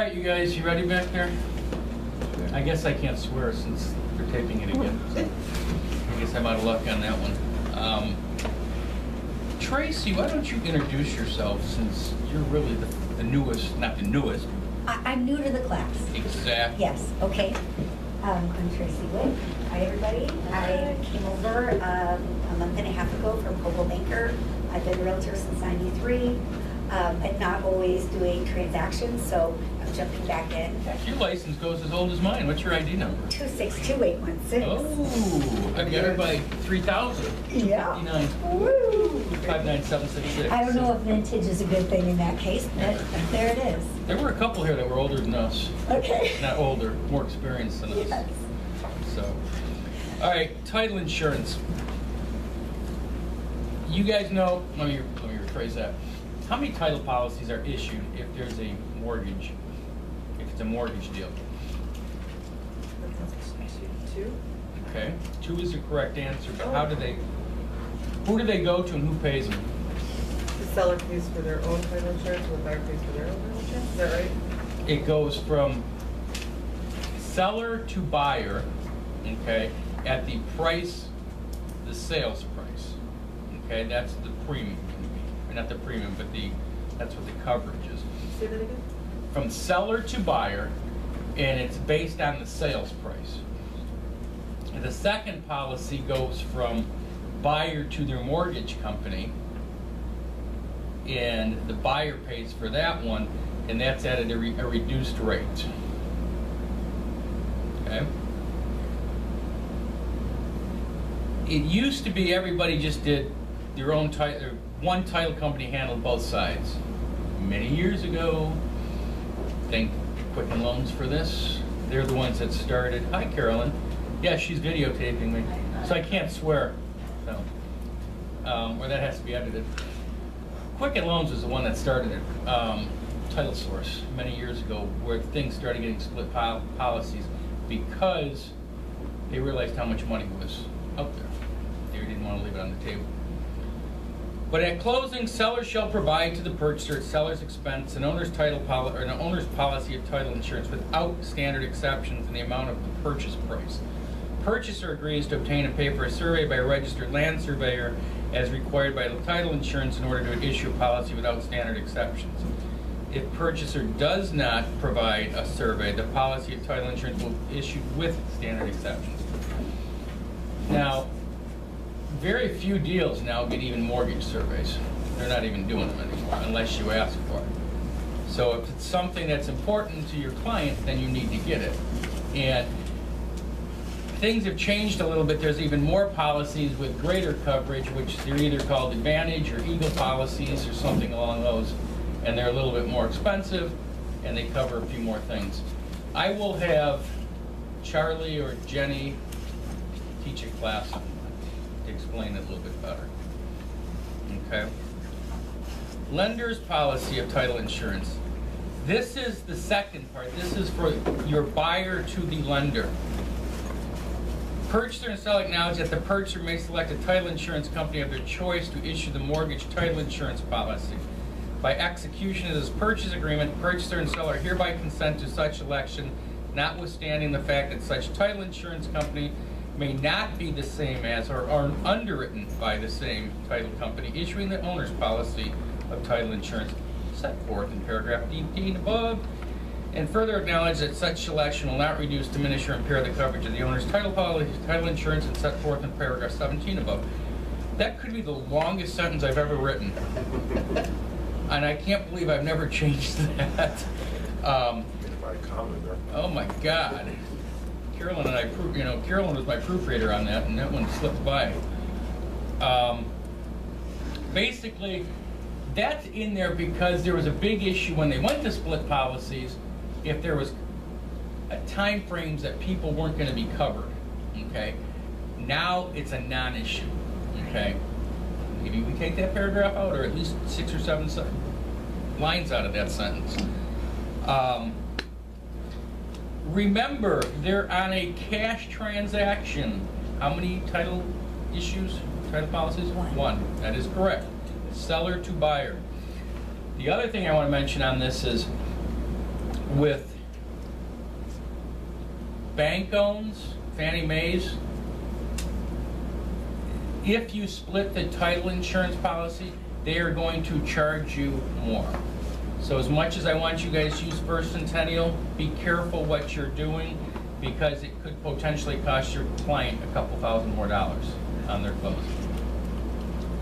right, you guys, you ready back there? I guess I can't swear since they're taping it again. So I guess I'm out of luck on that one. Tracy, why don't you introduce yourself since you're really the newest, not the newest. I'm new to the class. Exactly. Yes, okay. I'm Tracy Wick. Hi, everybody. I came over a month and a half ago from Coldwell Banker. I've been a realtor since '93. I'm not always doing transactions, so I'm jumping back in. Your license goes as old as mine. What's your ID number? 262816. Oh, I've got her by 3,000. Yeah. 59. Woo! 59766. I don't know if vintage is a good thing in that case, but there it is. There were a couple here that were older than us. Okay. Not older, more experienced than us. Yes. So, all right, title insurance. You guys know, let me rephrase that. How many title policies are issued if there's a mortgage, if it's a mortgage deal? Two. Okay, 2 is the correct answer, but who do they go to and who pays them? The seller pays for their own title insurance and the buyer pays for their own title insurance, is that right? It goes from seller to buyer, okay, at the price, the sales price, okay, that's the premium. Not the premium, but that's what the coverage is. Say that again? From seller to buyer, and it's based on the sales price. And the second policy goes from buyer to their mortgage company, and the buyer pays for that one, and that's at a reduced rate. Okay? It used to be everybody just did their own title. One title company handled both sides. Many years ago, thank Quicken Loans for this. They're the ones that started. Hi, Carolyn. Yeah, she's videotaping me, so I can't swear. So, or that has to be edited. Quicken Loans was the one that started it. Title Source many years ago, where things started getting split policies because they realized how much money was out there. They didn't want to leave it on the table. But at closing, seller shall provide to the purchaser at seller's expense an owner's owner's policy of title insurance without standard exceptions in the amount of the purchase price. Purchaser agrees to obtain and pay for a survey by a registered land surveyor as required by the title insurance in order to issue a policy without standard exceptions. If purchaser does not provide a survey, the policy of title insurance will be issued with standard exceptions. Now, very few deals now get even mortgage surveys. They're not even doing them anymore unless you ask for it. So if it's something that's important to your client, then you need to get it. And things have changed a little bit. There's even more policies with greater coverage, which they're either called Advantage or Eagle policies or something along those. And they're a little bit more expensive and they cover a few more things. I will have Charlie or Jenny teach a class on to explain it a little bit better. Okay. Lender's policy of title insurance. This is the second part. This is for your buyer to the lender. Purchaser and seller acknowledge that the purchaser may select a title insurance company of their choice to issue the mortgage title insurance policy. By execution of this purchase agreement, purchaser and seller hereby consent to such election, notwithstanding the fact that such title insurance company may not be the same as or are underwritten by the same title company issuing the owner's policy of title insurance set forth in paragraph 18 above, and further acknowledge that such selection will not reduce, diminish, or impair the coverage of the owner's title policy, title insurance, and set forth in paragraph 17 above. That could be the longest sentence I've ever written, and I can't believe I've never changed that. Oh my God. Carolyn and I, Carolyn was my proofreader on that, and that one slipped by. Basically, that's in there because there was a big issue when they went to split policies, if there was time frames that people weren't going to be covered, okay? Now it's a non-issue, okay? Maybe we take that paragraph out, or at least 6 or 7 lines out of that sentence. Remember, they're on a cash transaction. How many title issues, title policies? One. That is correct. Seller to buyer. The other thing I want to mention on this is with bank owns, Fannie Mae's, if you split the title insurance policy, they are going to charge you more. So as much as I want you guys to use First Centennial, be careful what you're doing, because it could potentially cost your client a couple $1,000 more on their closing.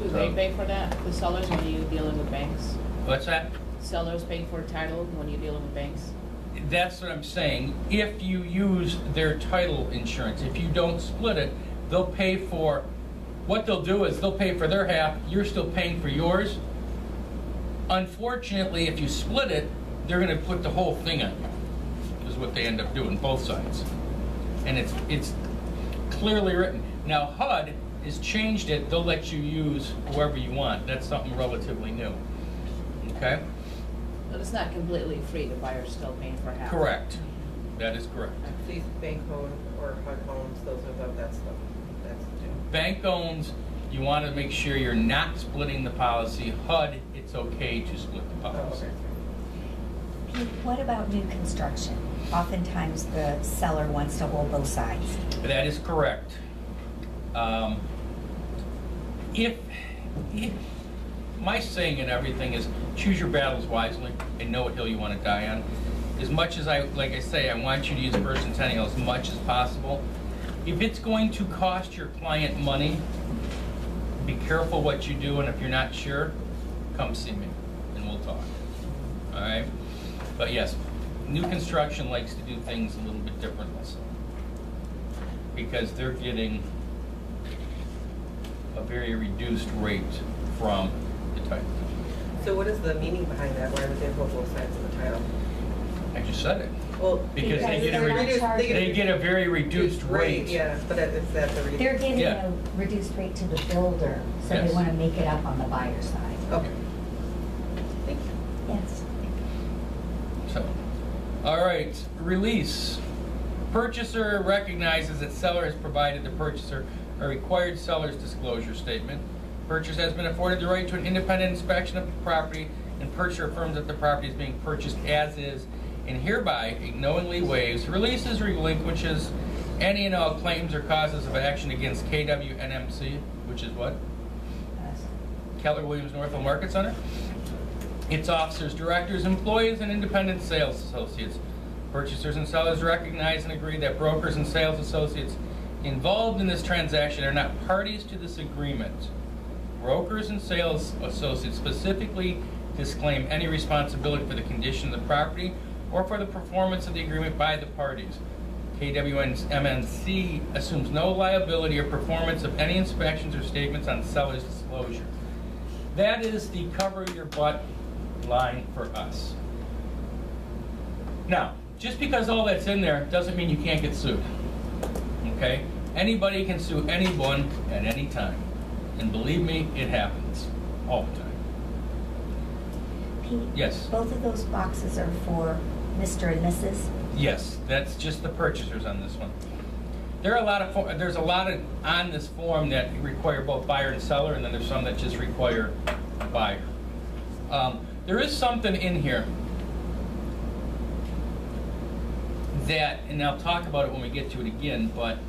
Do they pay for that, the sellers, when you're dealing with banks? What's that? Sellers pay for title when you're dealing with banks? That's what I'm saying. If you use their title insurance, if you don't split it, they'll pay for, what they'll do is they'll pay for their half, you're still paying for yours. Unfortunately, if you split it, they're going to put the whole thing on you, is what they end up doing, both sides. And it's clearly written. Now HUD has changed it, they'll let you use whoever you want. That's something relatively new. Okay? But it's not completely free, the buyer's still paying for half. Correct. That is correct. These bank owned or HUD owns, those are that's the Bank owns, you want to make sure you're not splitting the policy. HUD, it's okay to split the policy. Pete, what about new construction? Oftentimes the seller wants to hold both sides. That is correct. If my saying in everything is choose your battles wisely and know what hill you want to die on. As much as like I say, I want you to use First Centennial as much as possible. If it's going to cost your client money, be careful what you do, and if you're not sure, come see me and we'll talk. All right? But yes, new construction likes to do things a little bit differently, because they're getting a very reduced rate from the title. So what is the meaning behind that? Why would they hold both sides of the title? I just said it. Well, Because they get a very reduced rate. Yeah, but is that the reason? They're getting Yeah. a reduced rate to the builder, so Yes. they want to make it up on the buyer side. Okay. Thank you. Yes. So, all right, release. Purchaser recognizes that seller has provided the purchaser a required seller's disclosure statement. Purchaser has been afforded the right to an independent inspection of the property, and purchaser affirms that the property is being purchased as is, and hereby knowingly waives, releases, relinquishes any and all claims or causes of action against KWNMC, which is what? Keller Williams Northville Market Center. Its officers, directors, employees, and independent sales associates. Purchasers and sellers recognize and agree that brokers and sales associates involved in this transaction are not parties to this agreement. Brokers and sales associates specifically disclaim any responsibility for the condition of the property or for the performance of the agreement by the parties. KWMNC assumes no liability or performance of any inspections or statements on seller's disclosure. That is the cover your butt line for us. Now, just because all that's in there doesn't mean you can't get sued. Okay? Anybody can sue anyone at any time. And believe me, it happens all the time. Pete? Yes. Both of those boxes are for Mr. and Mrs.? Yes, that's just the purchasers on this one. There's a lot of on this form that require both buyer and seller, and then there's some that just require buyer. There is something in here that, and I'll talk about it when we get to it again, but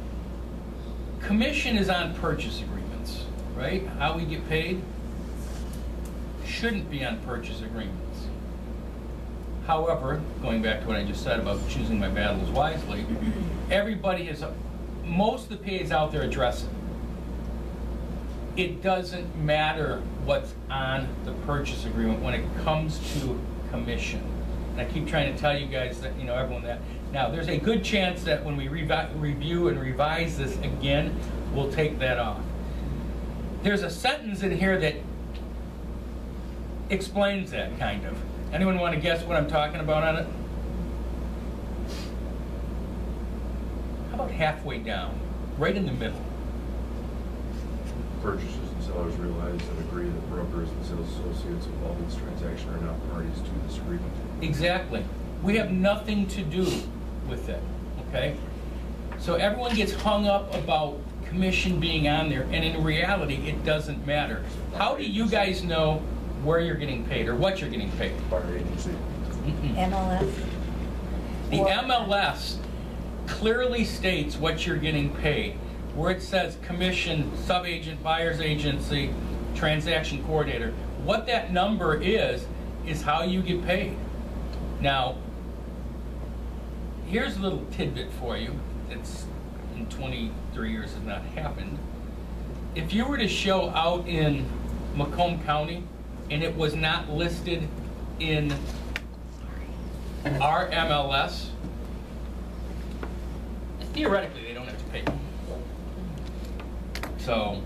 commission is on purchase agreements, right? How we get paid shouldn't be on purchase agreements. However, going back to what I just said about choosing my battles wisely, everybody has, most of the PAs out there address it. It doesn't matter what's on the purchase agreement when it comes to commission. And I keep trying to tell you guys that, everyone that. Now, there's a good chance that when we review and revise this again, we'll take that off. There's a sentence in here that explains that, kind of. Anyone want to guess what I'm talking about on it? How about halfway down? Right in the middle. Purchasers and sellers realize and agree that brokers and sales associates involved in this transaction are not parties to this agreement. Exactly. We have nothing to do with it, okay? So everyone gets hung up about commission being on there, and in reality, it doesn't matter. How do you guys know where you're getting paid or what you're getting paid? Buyer agency. MLS? The Or- MLS clearly states what you're getting paid. Where it says commission, sub-agent, buyer's agency, transaction coordinator, what that number is how you get paid. Now, here's a little tidbit for you that's in 23 years has not happened. If you were to show out in Macomb County and it was not listed in our MLS, theoretically they don't have to pay you. So,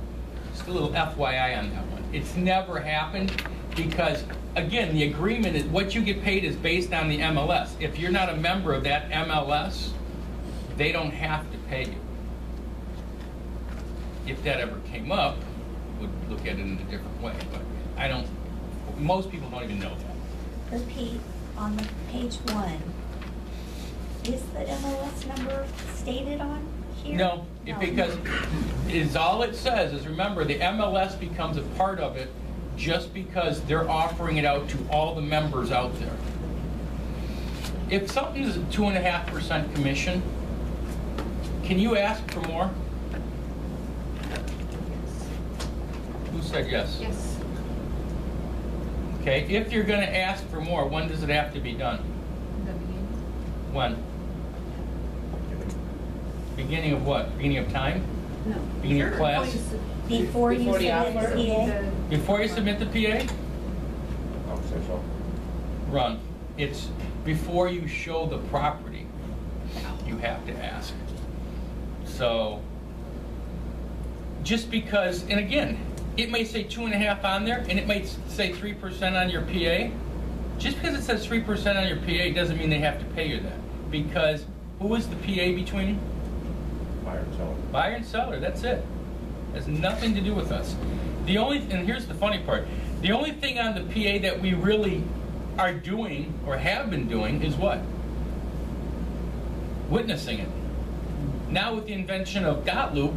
just a little FYI on that one. It's never happened because, again, the agreement is what you get paid is based on the MLS. If you're not a member of that MLS, they don't have to pay you. If that ever came up, would look at it in a different way, but I don't, most people don't even know that. Repeat, on the page 1, is the MLS number stated on here? No, because is all it says is, remember, the MLS becomes a part of it just because they're offering it out to all the members out there. If something's 2.5% commission, can you ask for more? Who said yes? Yes. Okay, if you're gonna ask for more, when does it have to be done? The beginning. When? Beginning of what? Beginning of time? No. Beginning of class? Before you Before the submit offer? the PA? Before you submit the PA? I would say so. Run. It's before you show the property, you have to ask. So, just because, and again, it may say 2.5 on there, and it might say 3% on your PA. Just because it says 3% on your PA doesn't mean they have to pay you that. Because who is the PA between? Buyer and seller. Buyer and seller, that's it. Has nothing to do with us. The only, and here's the funny part, the only thing on the PA that we really are doing, or have been doing, is what? Witnessing it. Now with the invention of dot loop,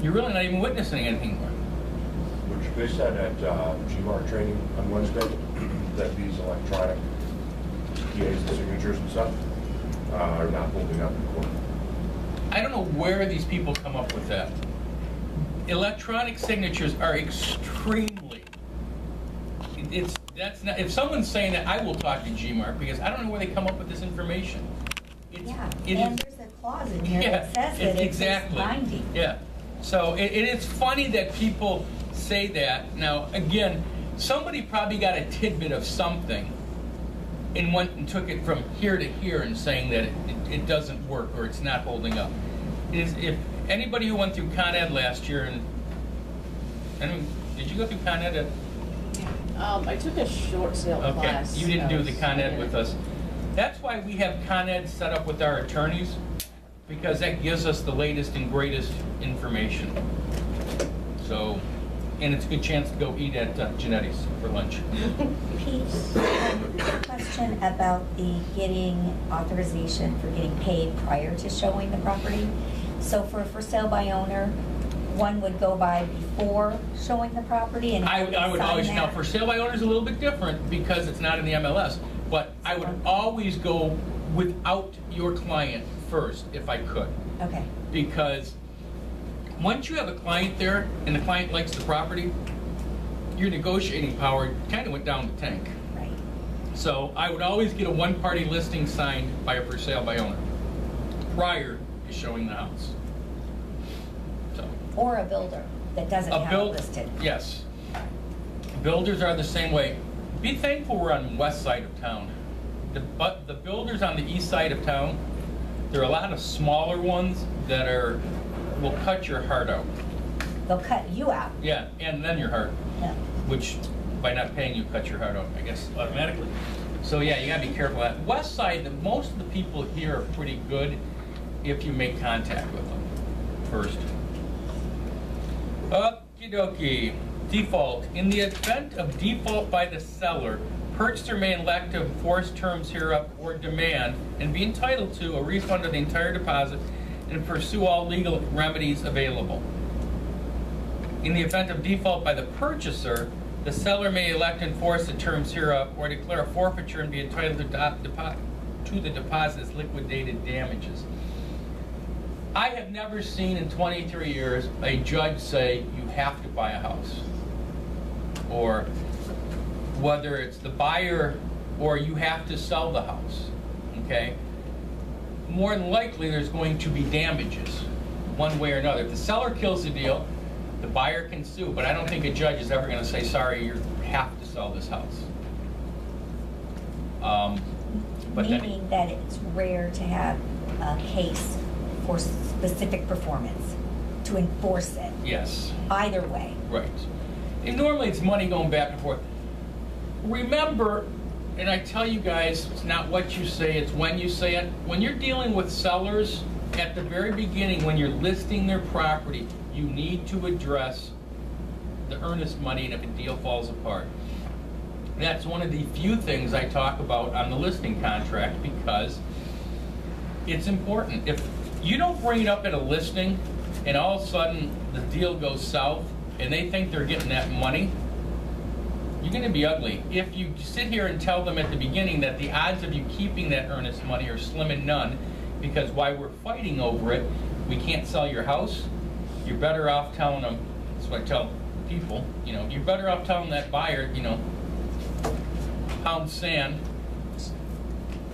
you're really not even witnessing anything more. Which they said at GMAR training on Wednesday, that these electronic PAs and signatures and stuff are not holding up in court. I don't know where these people come up with that. Electronic signatures are extremely, that's not, if someone's saying that, I will talk to GMAR because I don't know where they come up with this information. Yeah, It and is- there's a clause in here Yeah, that says that it's exactly. binding. Yeah. So it's funny that people say that. Now, again, somebody probably got a tidbit of something and went and took it from here to here and saying that it doesn't work or it's not holding up. If anybody who went through Con Ed last year, and did you go through Con Ed? I took a short sale Okay, class. you didn't do the I Con Ed didn't. with us. That's why we have Con Ed set up with our attorneys, because that gives us the latest and greatest information. So, and it's a good chance to go eat at Genetti's for lunch. Pete, question about the getting authorization for getting paid prior to showing the property. So for sale by owner, one would go by before showing the property and I would sign always, now that? for sale by owner is a little bit different because it's not in the MLS, but I would always go without your client first if I could. Okay, Because once you have a client there and the client likes the property, your negotiating power kind of went down the tank. right. So I would always get a one-party listing signed by a for sale by owner prior to showing the house. So Or a builder that doesn't have it listed. Yes. Builders are the same way. Be thankful we're on the west side of town. But the builders on the east side of town, there are a lot of smaller ones that will cut your heart out. They'll cut you out. Yeah, and then your heart, Yeah. which by not paying you cut your heart out, I guess, automatically. So yeah, you gotta be careful of that. West side, most of the people here are pretty good if you make contact with them first. Okie dokie. Default. In the event of default by the seller, purchaser may elect to enforce terms hereof or demand and be entitled to a refund of the entire deposit and pursue all legal remedies available. In the event of default by the purchaser, the seller may elect to enforce the terms hereof or declare a forfeiture and be entitled to to the deposit as liquidated damages. I have never seen in 23 years a judge say you have to buy a house, or whether it's the buyer or you have to sell the house, okay? More than likely there's going to be damages one way or another. If the seller kills the deal, the buyer can sue, but I don't think a judge is ever going to say, sorry, you have to sell this house. Meaning that it's rare to have a case for specific performance, to enforce it. Yes. Either way. Right. And normally it's money going back and forth. Remember, and I tell you guys, it's not what you say, it's when you say it. When you're dealing with sellers, at the very beginning, when you're listing their property, you need to address the earnest money and if a deal falls apart. That's one of the few things I talk about on the listing contract because it's important. If you don't bring it up at a listing and all of a sudden the deal goes south and they think they're getting that money, you're going to be ugly. If you sit here and tell them at the beginning that the odds of you keeping that earnest money are slim and none, because while we're fighting over it, we can't sell your house, you're better off telling them, that's what I tell people, you know, you're better off telling that buyer, you know, pound sand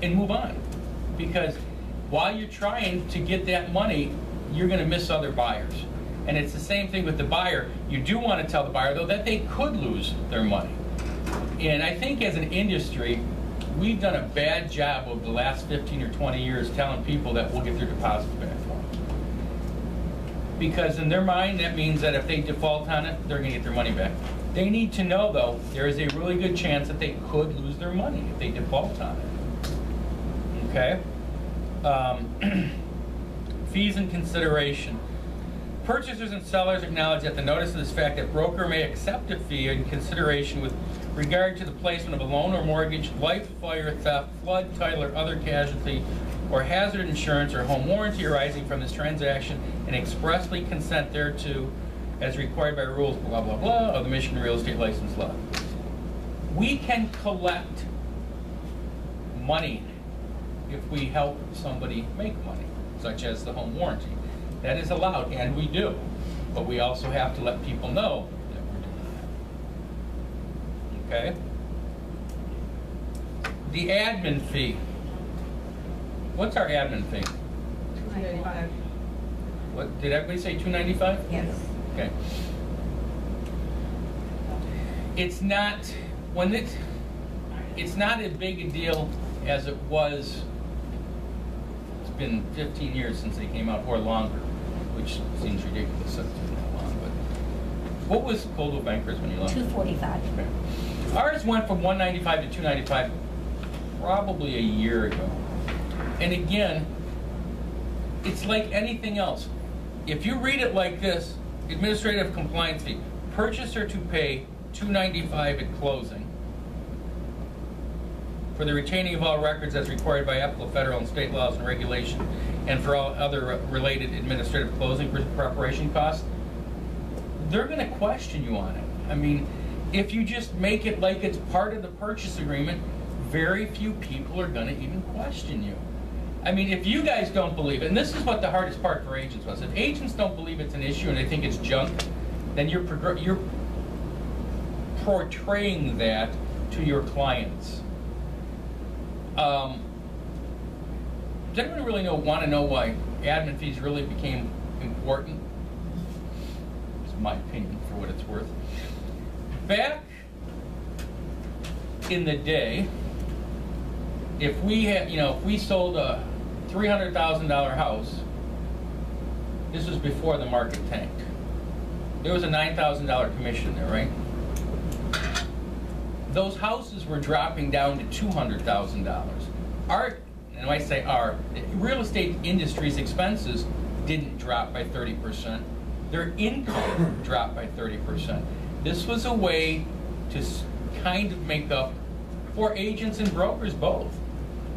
and move on. Because while you're trying to get that money, you're going to miss other buyers. And it's the same thing with the buyer. You do want to tell the buyer, though, that they could lose their money. And I think as an industry, we've done a bad job over the last 15 or 20 years telling people that we'll get their deposits back for them. Because in their mind, that means that if they default on it, they're going to get their money back. They need to know, though, there is a really good chance that they could lose their money if they default on it. Okay? Fees and consideration. Purchasers and sellers acknowledge that the notice of this fact that broker may accept a fee in consideration with regard to the placement of a loan or mortgage, life, fire, theft, flood, title, or other casualty, or hazard insurance or home warranty arising from this transaction, and expressly consent thereto as required by rules, blah, blah, blah, of the Michigan Real Estate License Law. We can collect money if we help somebody make money, such as the home warranty. That is allowed, and we do. But we also have to let people know that we're doing that. Okay? The admin fee. What's our admin fee? $295. What, did everybody say $295? Yes. Okay. It's not it's not as big a deal as it was. It's been 15 years since they came out, or longer, which seems ridiculous that it's been that long. But what was Coldwell Banker's when you left? $245. Okay. Ours went from $195 to $295 probably a year ago. And again, it's like anything else. If you read it like this, administrative compliance fee, purchaser to pay $295 at closing for the retaining of all records as required by applicable federal and state laws and regulation, and for all other related administrative closing preparation costs, they're going to question you on it. I mean, if you just make it like it's part of the purchase agreement, very few people are going to even question you. I mean, if you guys don't believe it, and this is what the hardest part for agents was, if agents don't believe it's an issue and they think it's junk, then you're portraying that to your clients. Does anyone really want to know why admin fees really became important? It's my opinion, for what it's worth. Back in the day, if we had, if we sold a $300,000 house, this was before the market tanked. There was a $9,000 commission there, right? Those houses were dropping down to $200,000. And when I say our, the real estate industry's expenses didn't drop by 30%. Their income dropped by 30%. This was a way to kind of make up for agents and brokers both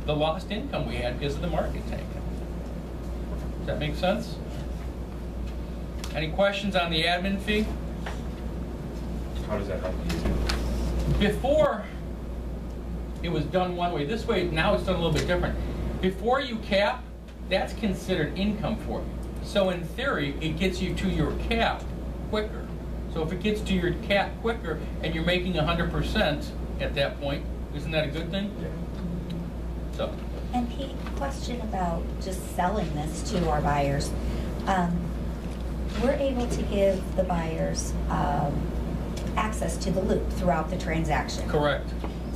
the lost income we had because of the market tanking. Does that make sense? Any questions on the admin fee? How does that help you? Before it was done one way. This way, now it's done a little bit different. Before you cap, that's considered income for you. So in theory, it gets you to your cap quicker. So if it gets to your cap quicker and you're making 100% at that point, isn't that a good thing? Yeah. So. And Pete, question about just selling this to our buyers. We're able to give the buyers access to the loop throughout the transaction. Correct.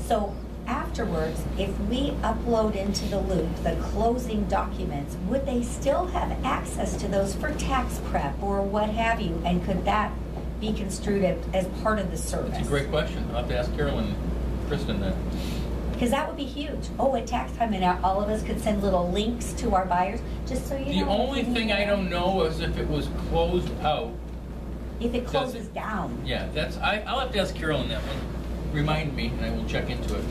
So afterwards, if we upload into the loop the closing documents, would they still have access to those for tax prep or what have you? And could that be construed as part of the service? That's a great question. I'll have to ask Carolyn and Kristen that. Because that would be huge. Oh, at tax time, and all of us could send little links to our buyers, just so you know. The only thing I don't know is if it was closed out. If it closes down. Yeah, I'll have to ask Carolyn that one. Remind me, and I will check into it.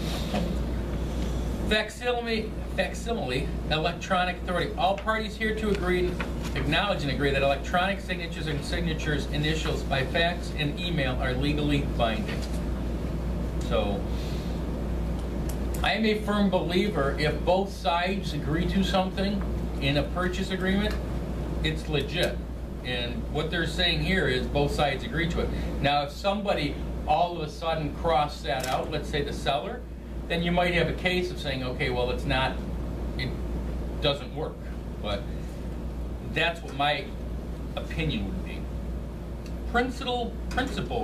Facsimile, electronic authority. All parties here to acknowledge and agree that electronic signatures and signatures initials by fax and email are legally binding. So, I am a firm believer if both sides agree to something in a purchase agreement, it's legit. And what they're saying here is both sides agree to it. Now, if somebody all of a sudden crossed that out, let's say the seller, then you might have a case of saying, okay, well, it doesn't work. But that's what my opinion would be. Principal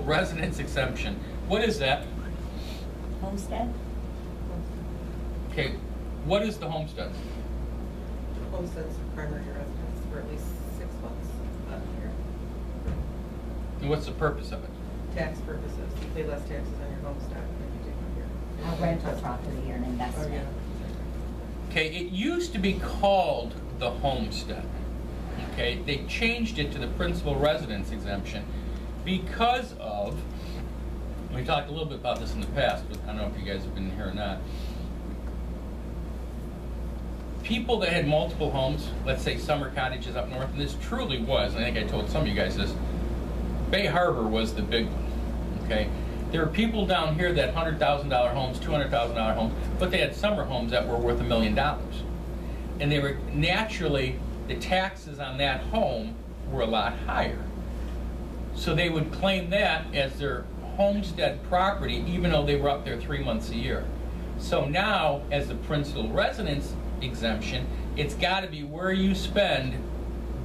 residence exemption. What is that? Homestead? Okay, what is the homestead? Homestead's primary residence for at least 6 months out of the year. And what's the purpose of it? Tax purposes, you pay less taxes on your homestead than you do on your. A rental property or an Oh, investment. yeah. Okay, it used to be called the homestead. Okay, they changed it to the principal residence exemption because of, we talked a little bit about this in the past, but I don't know if you guys have been here or not. People that had multiple homes, let's say summer cottages up north, and this truly was, I think I told some of you guys this, Bay Harbor was the big one, okay? There were people down here that had $100,000 homes, $200,000 homes, but they had summer homes that were worth $1 million. And they were, naturally, the taxes on that home were a lot higher. So they would claim that as their homestead property, even though they were up there 3 months a year. So now, as the principal residence exemption, it's got to be where you spend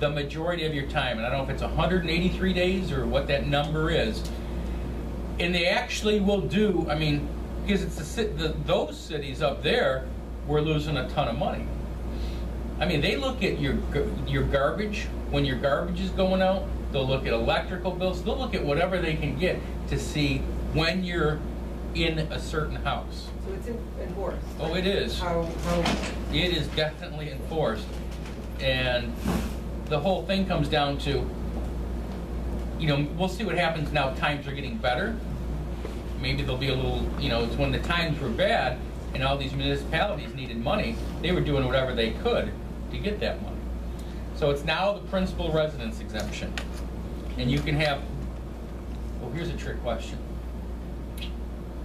the majority of your time. And I don't know if it's 183 days or what that number is. And they actually will do, I mean, because it's those cities up there, we're losing a ton of money. I mean, they look at your garbage, when your garbage is going out, they'll look at electrical bills, they'll look at whatever they can get to see when you're in a certain house. So it's enforced? Oh, it is. How? It is definitely enforced. And the whole thing comes down to, you know, we'll see what happens now. Times are getting better. Maybe there'll be a little, you know, it's when the times were bad and all these municipalities needed money, they were doing whatever they could to get that money. So it's now the principal residence exemption. And you can have, well, here's a trick question.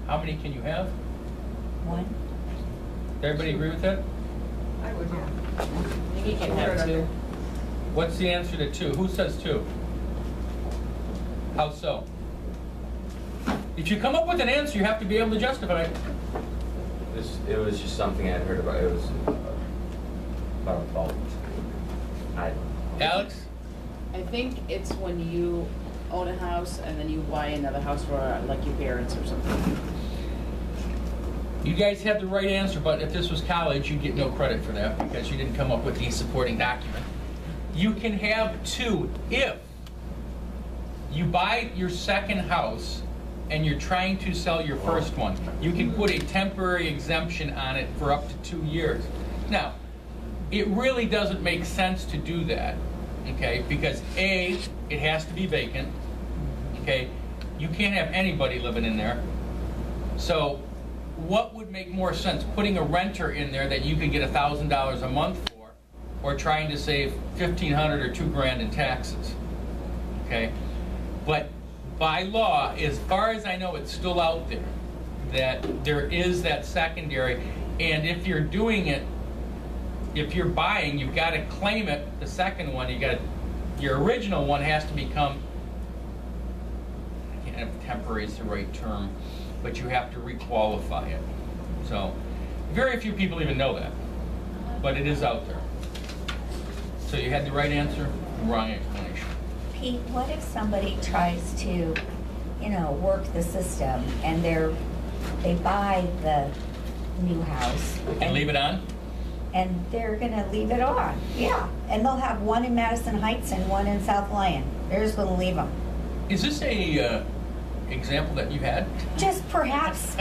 How many can you have? One. Everybody agree with that? I would, yeah. I think you can have two. What's the answer to 2? Who says 2? How so? If you come up with an answer, you have to be able to justify it. It was just something I'd heard about. It was about a fault. Alex? I think it's when you own a house and then you buy another house for like your parents or something. You guys have the right answer, but if this was college, you'd get no credit for that because you didn't come up with the supporting document. You can have 2 if you buy your second house and you're trying to sell your first one. You can put a temporary exemption on it for up to 2 years. Now, it really doesn't make sense to do that, okay? Because A, it has to be vacant, okay? You can't have anybody living in there. So what would make more sense? Putting a renter in there that you could get $1,000 a month for, or trying to save $1,500 or $2,000 in taxes, okay? But by law, as far as I know, it's still out there, that there is that secondary, and if you're doing it, if you're buying, you've got to claim it, the second one, your original one has to become, I can't have temporary is the right term, but you have to requalify it. So, very few people even know that, but it is out there. So you had the right answer, wrong explanation. Pete, what if somebody tries to, work the system and they buy the new house? And leave it on? And they're gonna leave it on, yeah. And they'll have one in Madison Heights and one in South Lyon. They're just gonna leave them. Is this a example that you had? Just perhaps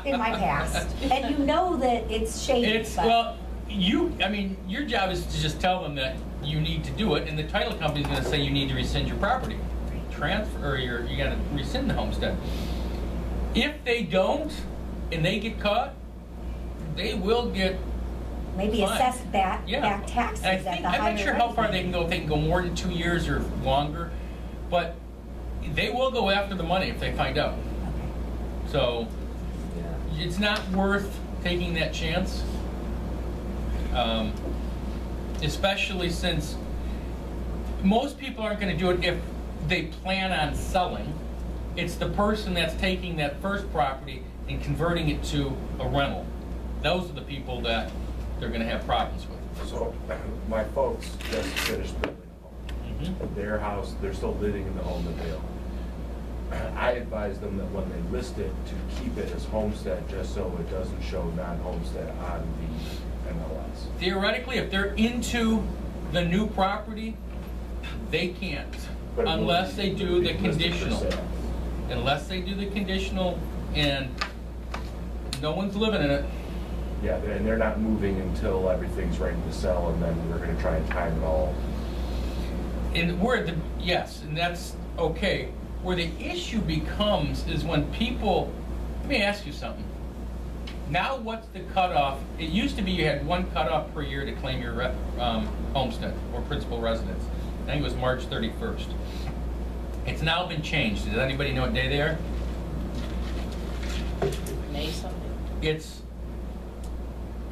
in my past. And you know that it's shady. Well, your job is to just tell them that you need to do it, and the title company's gonna say you need to rescind your property. Transfer, or you gotta rescind the homestead. If they don't, and they get caught, they will get maybe fine. assessed back taxes And at the higher I'm not sure how rate. far they can go. If they can go more than 2 years or longer, but they will go after the money if they find out. So Yeah. it's not worth taking that chance, especially since most people aren't going to do it if they plan on selling. It's the person that's taking that first property and converting it to a rental. Those are the people that they're going to have problems with. So, my folks just finished building a home. Mhm. Their house, they're still living in the home that they own. I advise them that when they list it, to keep it as homestead, just so it doesn't show non-homestead on the MLS. Theoretically, if they're into the new property, they can't, But it will unless be- they it do will the be listed for conditional. sale. Unless they do the conditional and no one's living in it. Yeah, and they're not moving until everything's ready to sell, and then we're gonna try and time it all. Yes, and that's okay. Where the issue becomes is when people, let me ask you something. Now what's the cutoff? It used to be you had one cutoff per year to claim your homestead or principal residence. I think it was March 31st. It's now been changed. Does anybody know what day they are? May something? It's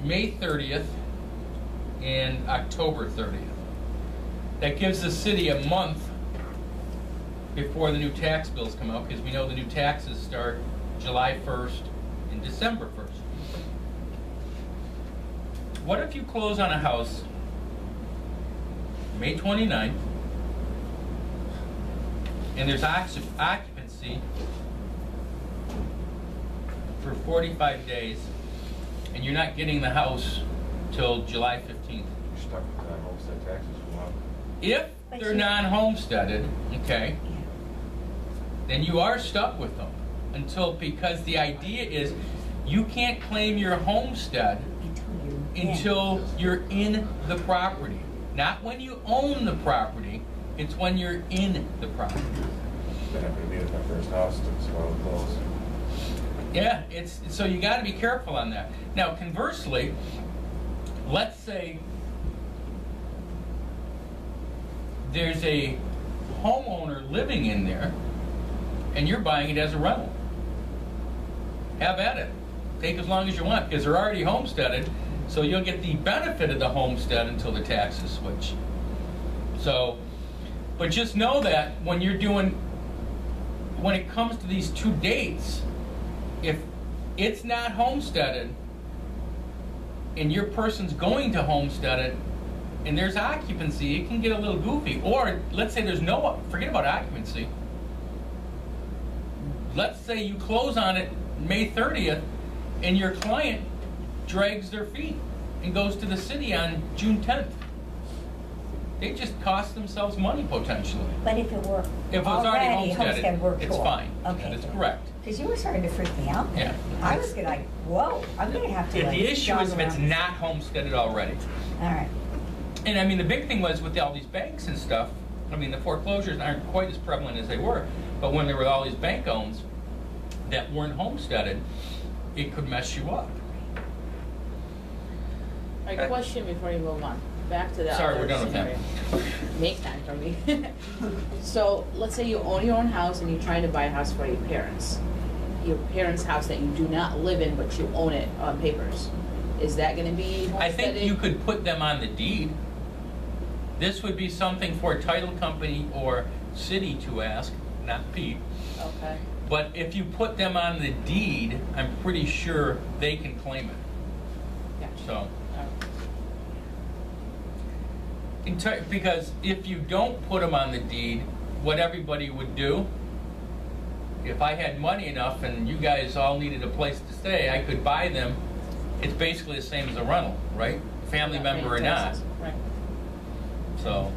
May 30th and October 30th. That gives the city a month before the new tax bills come out, because we know the new taxes start July 1st and December 1st. What if you close on a house May 29th and there's occupancy for 45 days and you're not getting the house till July 15th? You're stuck with non-homestead taxes for a while. If But they're you- non-homesteaded, okay, Yeah. then you are stuck with them because the idea is you can't claim your homestead until you're in the property. Not when you own the property, it's when you're in the property. That happened to me with my first house, took so long to close. Yeah, so you got to be careful on that. Now, conversely, let's say there's a homeowner living in there and you're buying it as a rental. Have at it. Take as long as you want, because they're already homesteaded, so you'll get the benefit of the homestead until the taxes switch. So, but just know that when it comes to these two dates, if it's not homesteaded and your person's going to homestead it and there's occupancy, it can get a little goofy. Or let's say there's forget about occupancy. Let's say you close on it May 30th and your client drags their feet and goes to the city on June 10th. They just cost themselves money potentially. But if it were If it was already homesteaded, homestead worked it's for. fine. Okay. That's correct. Because you were starting to freak me out. Yeah. I was gonna like, whoa, I'm gonna have to like. The issue jog is if it's around. not homesteaded already. All right. And I mean, the big thing was with all these banks and stuff, I mean, the foreclosures aren't quite as prevalent as they were, but when there were all these bank owns that weren't homesteaded, it could mess you up. All right, question before you move on. Back to the Sorry, other we're done with that. scenario. Make time for me. So let's say you own your own house and you're trying to buy a house for your parents. your parents' house that you do not live in, but you own it on papers. Is that gonna be I think homesteaded? you could put them on the deed. This would be something for a title company or city to ask, not Pete. Okay. But if you put them on the deed, I'm pretty sure they can claim it. Gotcha. So, Alright. because if you don't put them on the deed, what everybody would do, if I had money enough and you guys all needed a place to stay, I could buy them. It's basically the same as a rental, right? Family Not member or paying not. taxes. Right. So,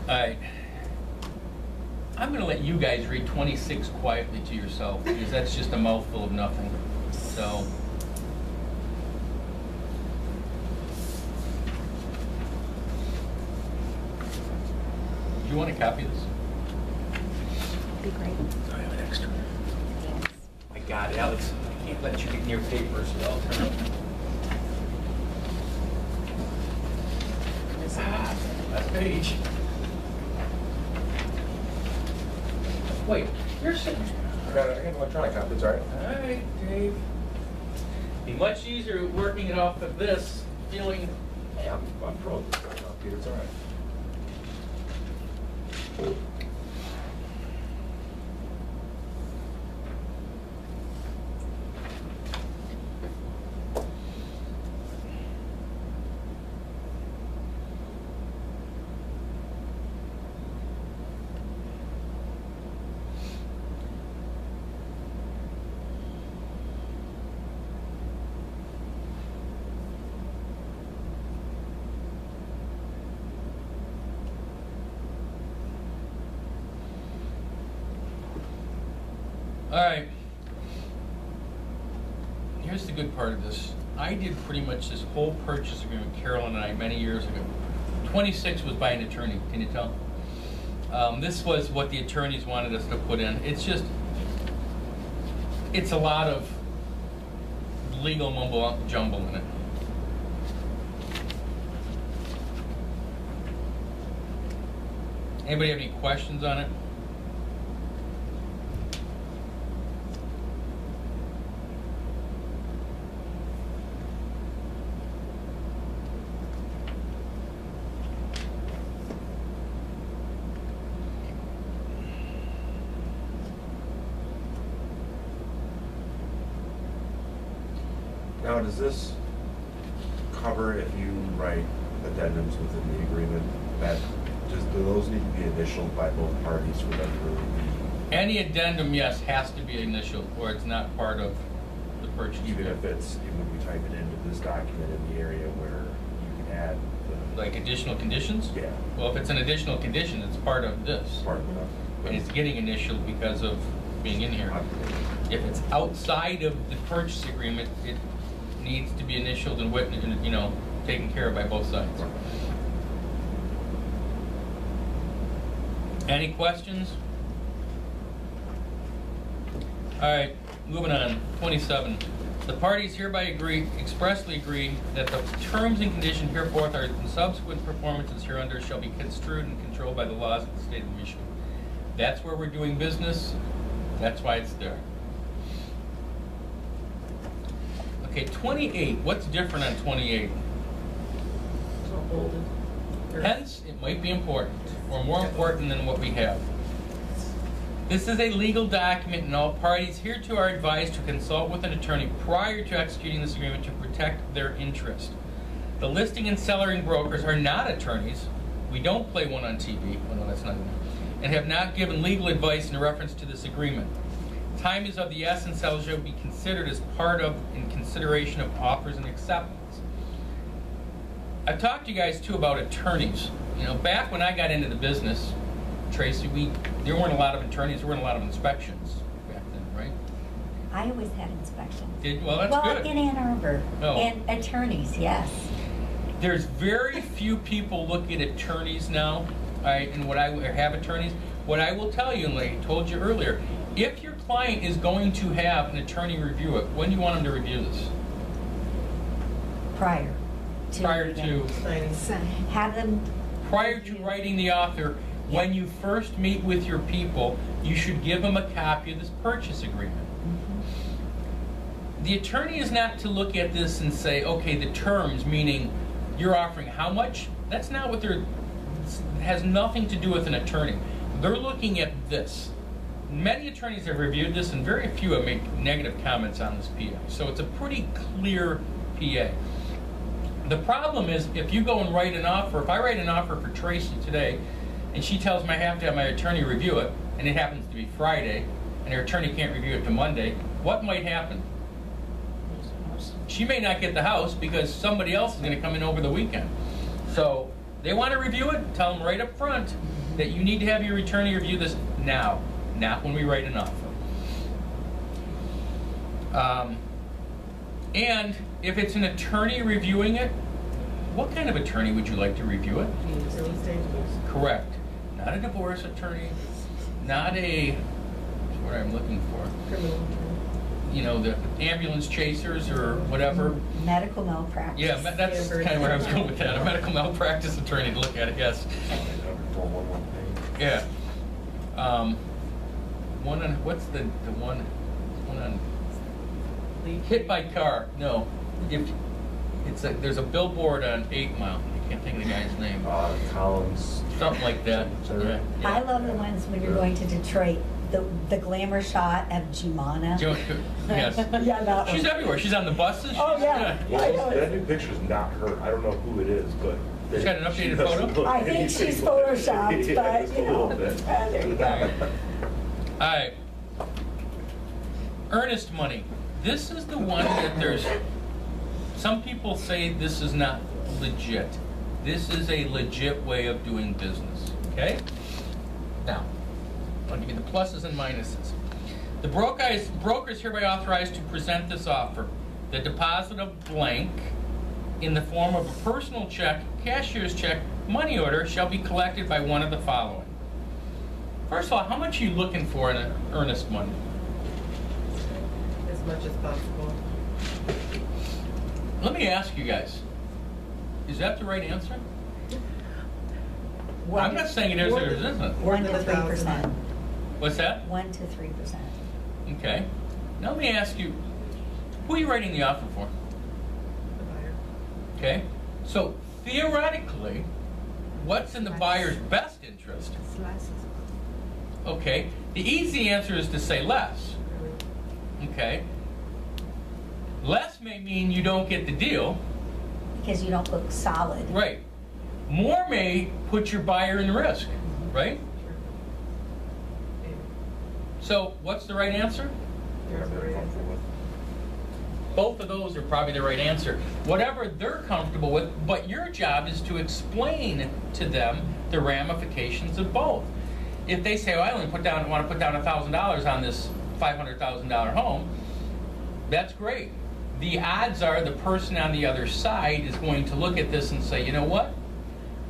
alright. I'm gonna let you guys read 26 quietly to yourself, because that's just a mouthful of nothing. So. Do you want a copy of this? Be great. I have an extra. Yes. My God, Alex, I can't let you get near papers without turning. Last page. Wait, you're sitting. I got an electronic copy, it's all right. All right, Dave. Be much easier working it off of this, feeling. Hey, I'm pro at this stuff, Peter, it's all right. All right. Here's the good part of this. I did pretty much this whole purchase agreement, Carolyn and I, many years ago. 26 was by an attorney, can you tell? This was what the attorneys wanted us to put in. It's just, it's a lot of legal mumbo jumble in it. Anybody have any questions on it? Now, does this cover if you write addendums within the agreement, that, do those need to be initialed by both parties for them to be, Any addendum, yes, has to be initialed, or it's not part of the purchase. even if we type it into this document in the area where you can add the, Like additional conditions? yeah, Well, if it's an additional condition, it's part of this. part of the. And it's getting initialed because of being in here. If it's outside of the purchase agreement, it needs to be initialed and witnessed, you know, taken care of by both sides. Any questions? All right, moving on. 27. The parties hereby expressly agree that the terms and conditions hereforth are and subsequent performances hereunder shall be construed and controlled by the laws of the state of Michigan. That's where we're doing business. That's why it's there. Okay, 28. What's different on 28? So bolded. Hence, it might be important, or more important than what we have. This is a legal document, and all parties hereto are advised to consult with an attorney prior to executing this agreement to protect their interest. The listing and cellaring brokers are not attorneys. We don't play one on TV. Oh, no, that's not enough. And have not given legal advice in reference to this agreement. Time is of the essence, and shall be considered as part of in consideration of offers and acceptance. I've talked to you guys too about attorneys. You know, back when I got into the business, Tracy, there weren't a lot of attorneys, there weren't a lot of inspections back then, right? I always had inspections. Well, that's Well, good. in Ann Arbor. Oh. And attorneys, yes. There's very few people look at attorneys now, and what I or have attorneys. What I will tell you, and like I told you earlier, if your client is going to have an attorney review it, when do you want them to review this? Prior to. Prior to Signing. So have them. prior to writing the author, When you first meet with your people, you should give them a copy of this purchase agreement. The attorney is not to look at this and say, okay, the terms, meaning you're offering how much? That's not what they're, it has nothing to do with an attorney. They're looking at this. Many attorneys have reviewed this and very few have made negative comments on this PA. So it's a pretty clear PA. The problem is if you go and write an offer, if I write an offer for Tracy today and she tells me I have to have my attorney review it, and it happens to be Friday, and her attorney can't review it till Monday, what might happen? She may not get the house because somebody else is going to come in over the weekend. So they want to review it, tell them right up front that you need to have your attorney review this now, not when we write an offer. And if it's an attorney reviewing it, what kind of attorney would you like to review it? Real estate. Correct. Not a divorce attorney, not a, what's what I'm looking for. Criminal attorney. You know, the ambulance chasers or whatever. Medical malpractice. Yeah, that's kind of where I was going with that. A medical malpractice attorney to look at it, yes. Yeah. One on, what's the one on, hit by car, no. If it's a, there's a billboard on 8 Mile, I can't think of the guy's name. Collins. Something like that. Yeah, yeah. I love the ones when you're going to Detroit, the glamour shot of Jumana. Yes. Yeah, that one. She's everywhere. She's on the buses. Oh, She's- yeah. Well, that new picture's not her. I don't know who it is, but. She's got an updated she doesn't photo? look I think anything she's like- photoshopped, Yeah, but, just you a know, little bit. there you go. All right. Earnest money. This is the one that there's, some people say this is not legit. This is a legit way of doing business, okay? Now, I'll give you the pluses and minuses. The broker is hereby authorized to present this offer. The deposit of blank in the form of a personal check, cashier's check, money order shall be collected by one of the following. First of all, how much are you looking for in an earnest money? As much as possible. Let me ask you guys, is that the right answer? I'm not saying it is or it isn't. 1 to More than 3%. 1,000. What's that? 1 to 3%. Okay. Now let me ask you, who are you writing the offer for? The buyer. Okay. So theoretically, what's in the buyer's best interest? Okay. The easy answer is to say less. Okay. Less may mean you don't get the deal. Because you don't look solid. Right. More may put your buyer in risk. Right? Sure. So what's the right answer? There's the right answer. Both of those are probably the right answer. Whatever they're comfortable with, but your job is to explain to them the ramifications of both. If they say, well, I only want to put down $1,000 on this $500,000 home, that's great. The odds are the person on the other side is going to look at this and say, you know what?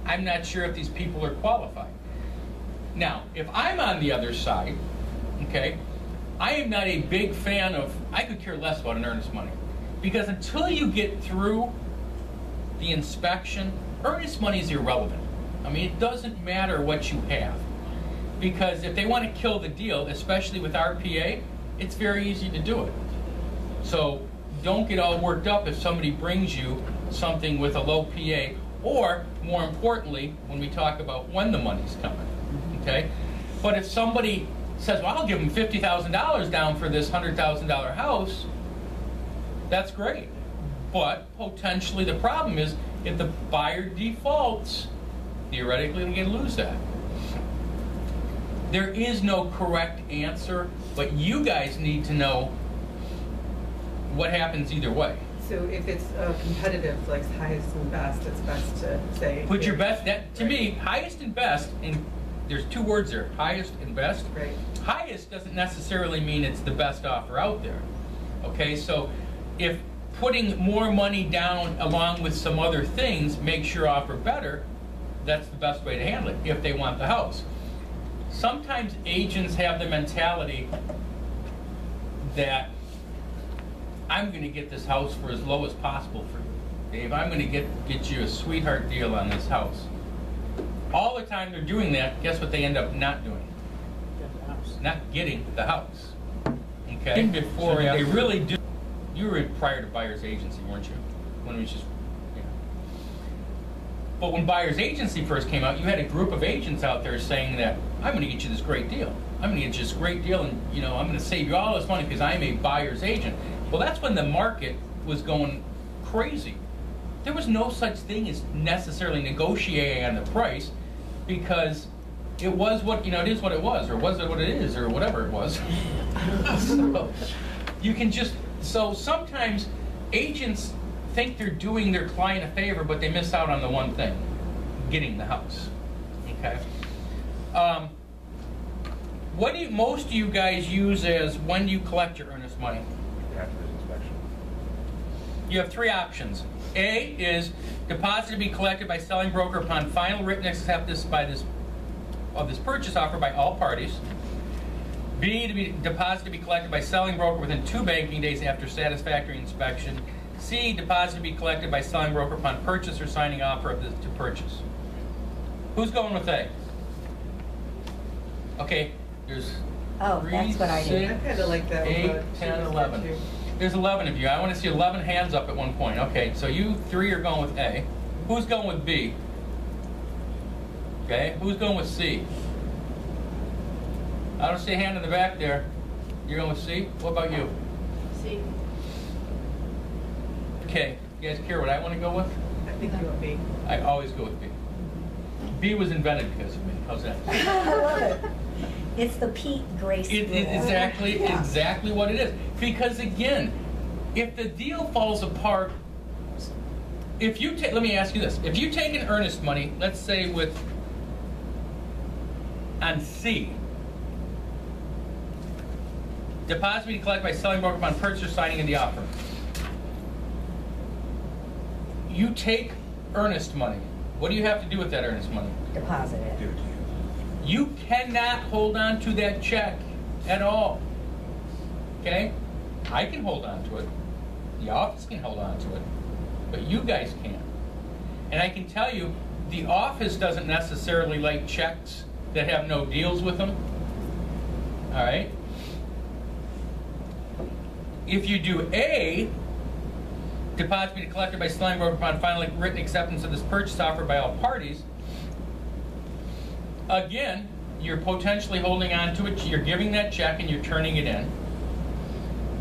I'm not sure if these people are qualified. Now, if I'm on the other side, okay, I am not a big fan of, I could care less about an earnest money. Because until you get through the inspection, earnest money is irrelevant. I mean, it doesn't matter what you have. Because if they want to kill the deal, especially with RPA, it's very easy to do it. So don't get all worked up if somebody brings you something with a low PA, or more importantly, when we talk about when the money's coming, okay? But if somebody says, well, I'll give them $50,000 down for this $100,000 house, that's great. But potentially the problem is if the buyer defaults, theoretically they can lose that. There is no correct answer, but you guys need to know what happens either way. So if it's competitive, like highest and best, it's best to say. Put your best, that, to Right. me, highest and best, and there's two words there, highest and best. Right. Highest doesn't necessarily mean it's the best offer out there. Okay, so if putting more money down along with some other things makes your offer better, that's the best way to handle it, if they want the house. Sometimes agents have the mentality that I'm going to get this house for as low as possible for you. Dave, I'm going to get you a sweetheart deal on this house. All the time they're doing that, guess what they end up not doing? Get the house. Not getting the house. Okay? Before they really do. You were prior to buyer's agency, weren't you? When it was just, yeah. But when buyer's agency first came out, you had a group of agents out there saying that I'm going to get you this great deal. I'm going to get you this great deal, and I'm going to save you all this money because I'm a buyer's agent. Well, that's when the market was going crazy. There was no such thing as necessarily negotiating on the price because it was what, it is what it was, or was it what it is, or whatever it was. So you can just, so sometimes agents think they're doing their client a favor, but they miss out on the one thing, getting the house. Okay? What do most of you guys use as when you collect your earnest money? After his inspection. You have three options. A is deposit to be collected by selling broker upon final written acceptance of this purchase offer by all parties. B, to be deposit to be collected by selling broker within 2 banking days after satisfactory inspection. C, deposit to be collected by selling broker upon purchase or signing offer of to purchase. Who's going with A? Okay, there's Oh, 3, that's what I did. I 6, kinda like that one, 8, but she 10, was 11. good too. There's 11 of you. I want to see 11 hands up at one point. Okay, so you 3 are going with A. Who's going with B? Okay, who's going with C? I don't see a hand in the back there. You're going with C? What about you? See? Okay, you guys care what I want to go with? I think you would be. I always go with B. B was invented because of me. How's that? I love it. It's the Pete Grace rule. Exactly what it is. Because again, if the deal falls apart, if you take, let me ask you this: if you take an earnest money, let's say on C, deposit to be collected by selling broker upon purchase or signing of the offer. You take earnest money. What do you have to do with that earnest money? Deposit it. Dude, You cannot hold on to that check at all. Okay? I can hold on to it. The office can hold on to it. But you guys can't. And I can tell you, the office doesn't necessarily like checks that have no deals with them. All right? If you do A, deposit to be collected by selling broker upon final written acceptance of this purchase offer by all parties, again, you're potentially holding on to it. You're giving that check and you're turning it in.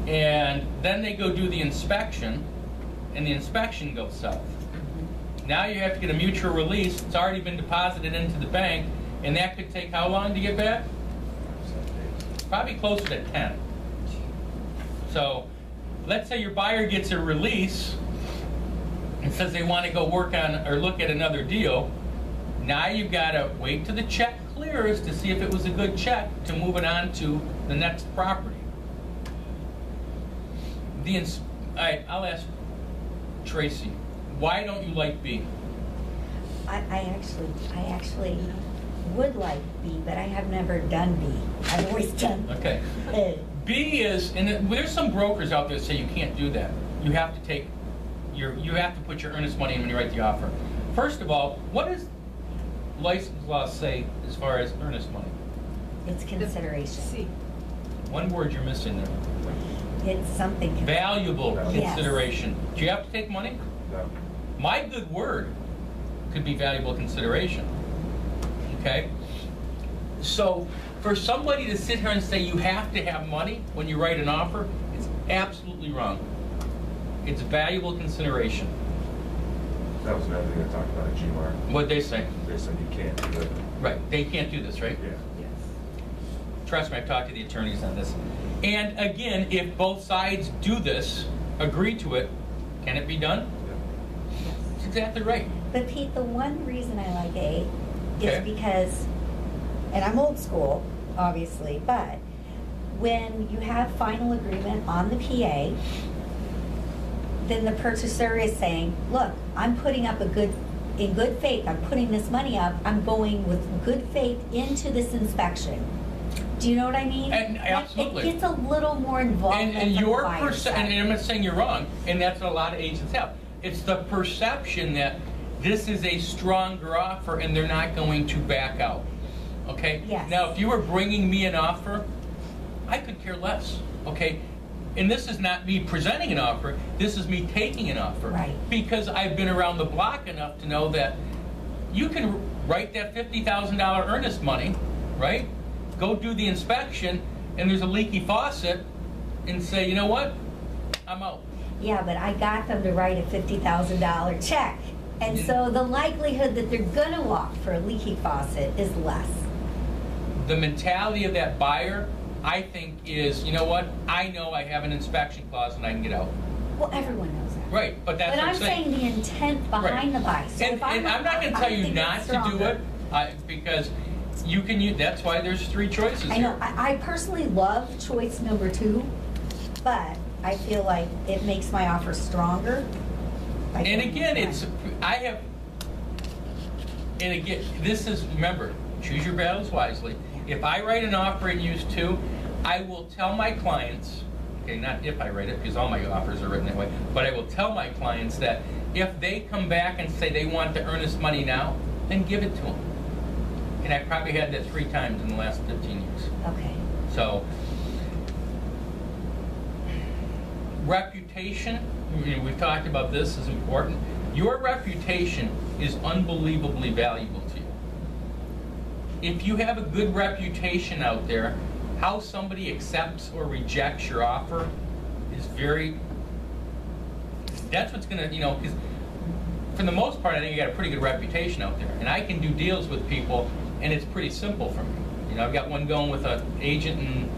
And then they go do the inspection, and the inspection goes south. Now you have to get a mutual release. It's already been deposited into the bank, and that could take how long to get back? Probably closer to 10. So let's say your buyer gets a release and says they want to go work on or look at another deal. Now you've got to wait till the check clears to see if it was a good check to move it on to the next property. I'll ask Tracy, why don't you like B? I actually would like B, but I have never done B. I've always done Okay. A. B is, and there's some brokers out there that say you can't do that. You have to take you have to put your earnest money in when you write the offer. First of all, what does license law say as far as earnest money? It's consideration. C. One word you're missing there. It's something. Valuable Yes. consideration. Do you have to take money? no. My good word could be valuable consideration. Okay? So, for somebody to sit here and say you have to have money when you write an offer, it's absolutely wrong. It's valuable consideration. That was another thing I talked about at GMAR. What'd they say? They said you can't do it. Right, they can't do this, right? Yeah. Yes. Trust me, I've talked to the attorneys on this. And again, if both sides do this, agree to it, can it be done? Yeah. That's exactly right. But Pete, the one reason I like A is Okay. because, and I'm old school, obviously, but when you have final agreement on the PA, then the purchaser is saying, look, I'm putting up in good faith, I'm putting this money up, I'm going with good faith into this inspection. Do you know what I mean? And Like, absolutely. It gets a little more involved And your buyer's and side. I'm not saying you're wrong, and that's what a lot of agents have. It's the perception that this is a stronger offer and they're not going to back out. Okay? Yes. Now, if you were bringing me an offer, I could care less. Okay? And this is not me presenting an offer, this is me taking an offer. Right. Because I've been around the block enough to know that you can write that $50,000 earnest money, right? Go do the inspection, and there's a leaky faucet, and say, you know what? I'm out. Yeah, but I got them to write a $50,000 check. And so the likelihood that they're gonna walk for a leaky faucet is less. The mentality of that buyer, I think, is, you know what? I know I have an inspection clause and I can get out. Well, everyone knows that. Right, but that's But what I'm saying the intent behind the buy. So And, if I'm I'm not going to tell you not to do it, because you can use, that's why there's 3 choices I know, here. I personally love choice number 2, but I feel like it makes my offer stronger. by And doing again, it it's, right. and again, this is, remember, choose your battles wisely. If I write an offer and use 2, I will tell my clients, okay, not if I write it, because all my offers are written that way, but I will tell my clients that if they come back and say they want the earnest money now, then give it to them. And I probably had that 3 times in the last 15 years. Okay. So, reputation, we've talked about this, is important. Your reputation is unbelievably valuable to you. If you have a good reputation out there, how somebody accepts or rejects your offer is that's what's gonna, because for the most part, I think I got a pretty good reputation out there. And I can do deals with people, and it's pretty simple for me. I've got one going with an agent in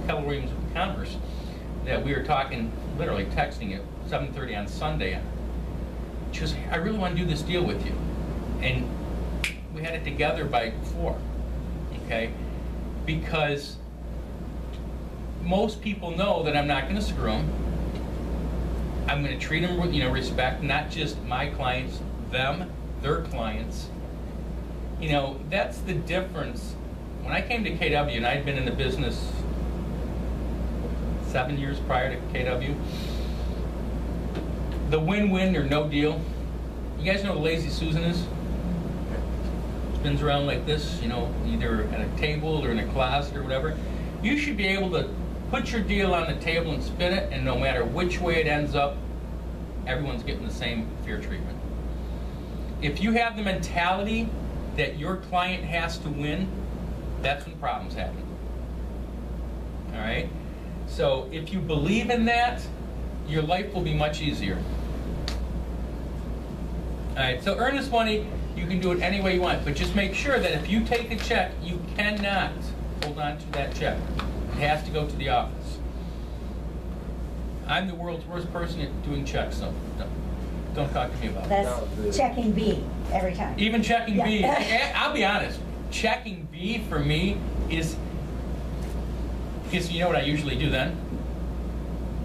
Keller Williams Commerce that we were talking, literally texting at 7:30 on Sunday. She goes, I really want to do this deal with you. And we had it together by 4, okay? Because most people know that I'm not going to screw them. I'm going to treat them with, respect, not just my clients, them, their clients. That's the difference. When I came to KW, and I'd been in the business 7 years prior to KW, the win-win or no deal. You guys know what a Lazy Susan is? Spins around like this, either at a table or in a closet or whatever. You should be able to put your deal on the table and spin it, and no matter which way it ends up, everyone's getting the same fair treatment. If you have the mentality that your client has to win, that's when problems happen. All right? So if you believe in that, your life will be much easier. All right, so earnest money, you can do it any way you want, but just make sure that if you take a check, you cannot hold on to that check. It has to go to the office. I'm the world's worst person at doing checks, so don't talk to me about it. That's checking B every time. Even checking B, Yeah. I'll be honest, checking B for me is, because you know what I usually do then?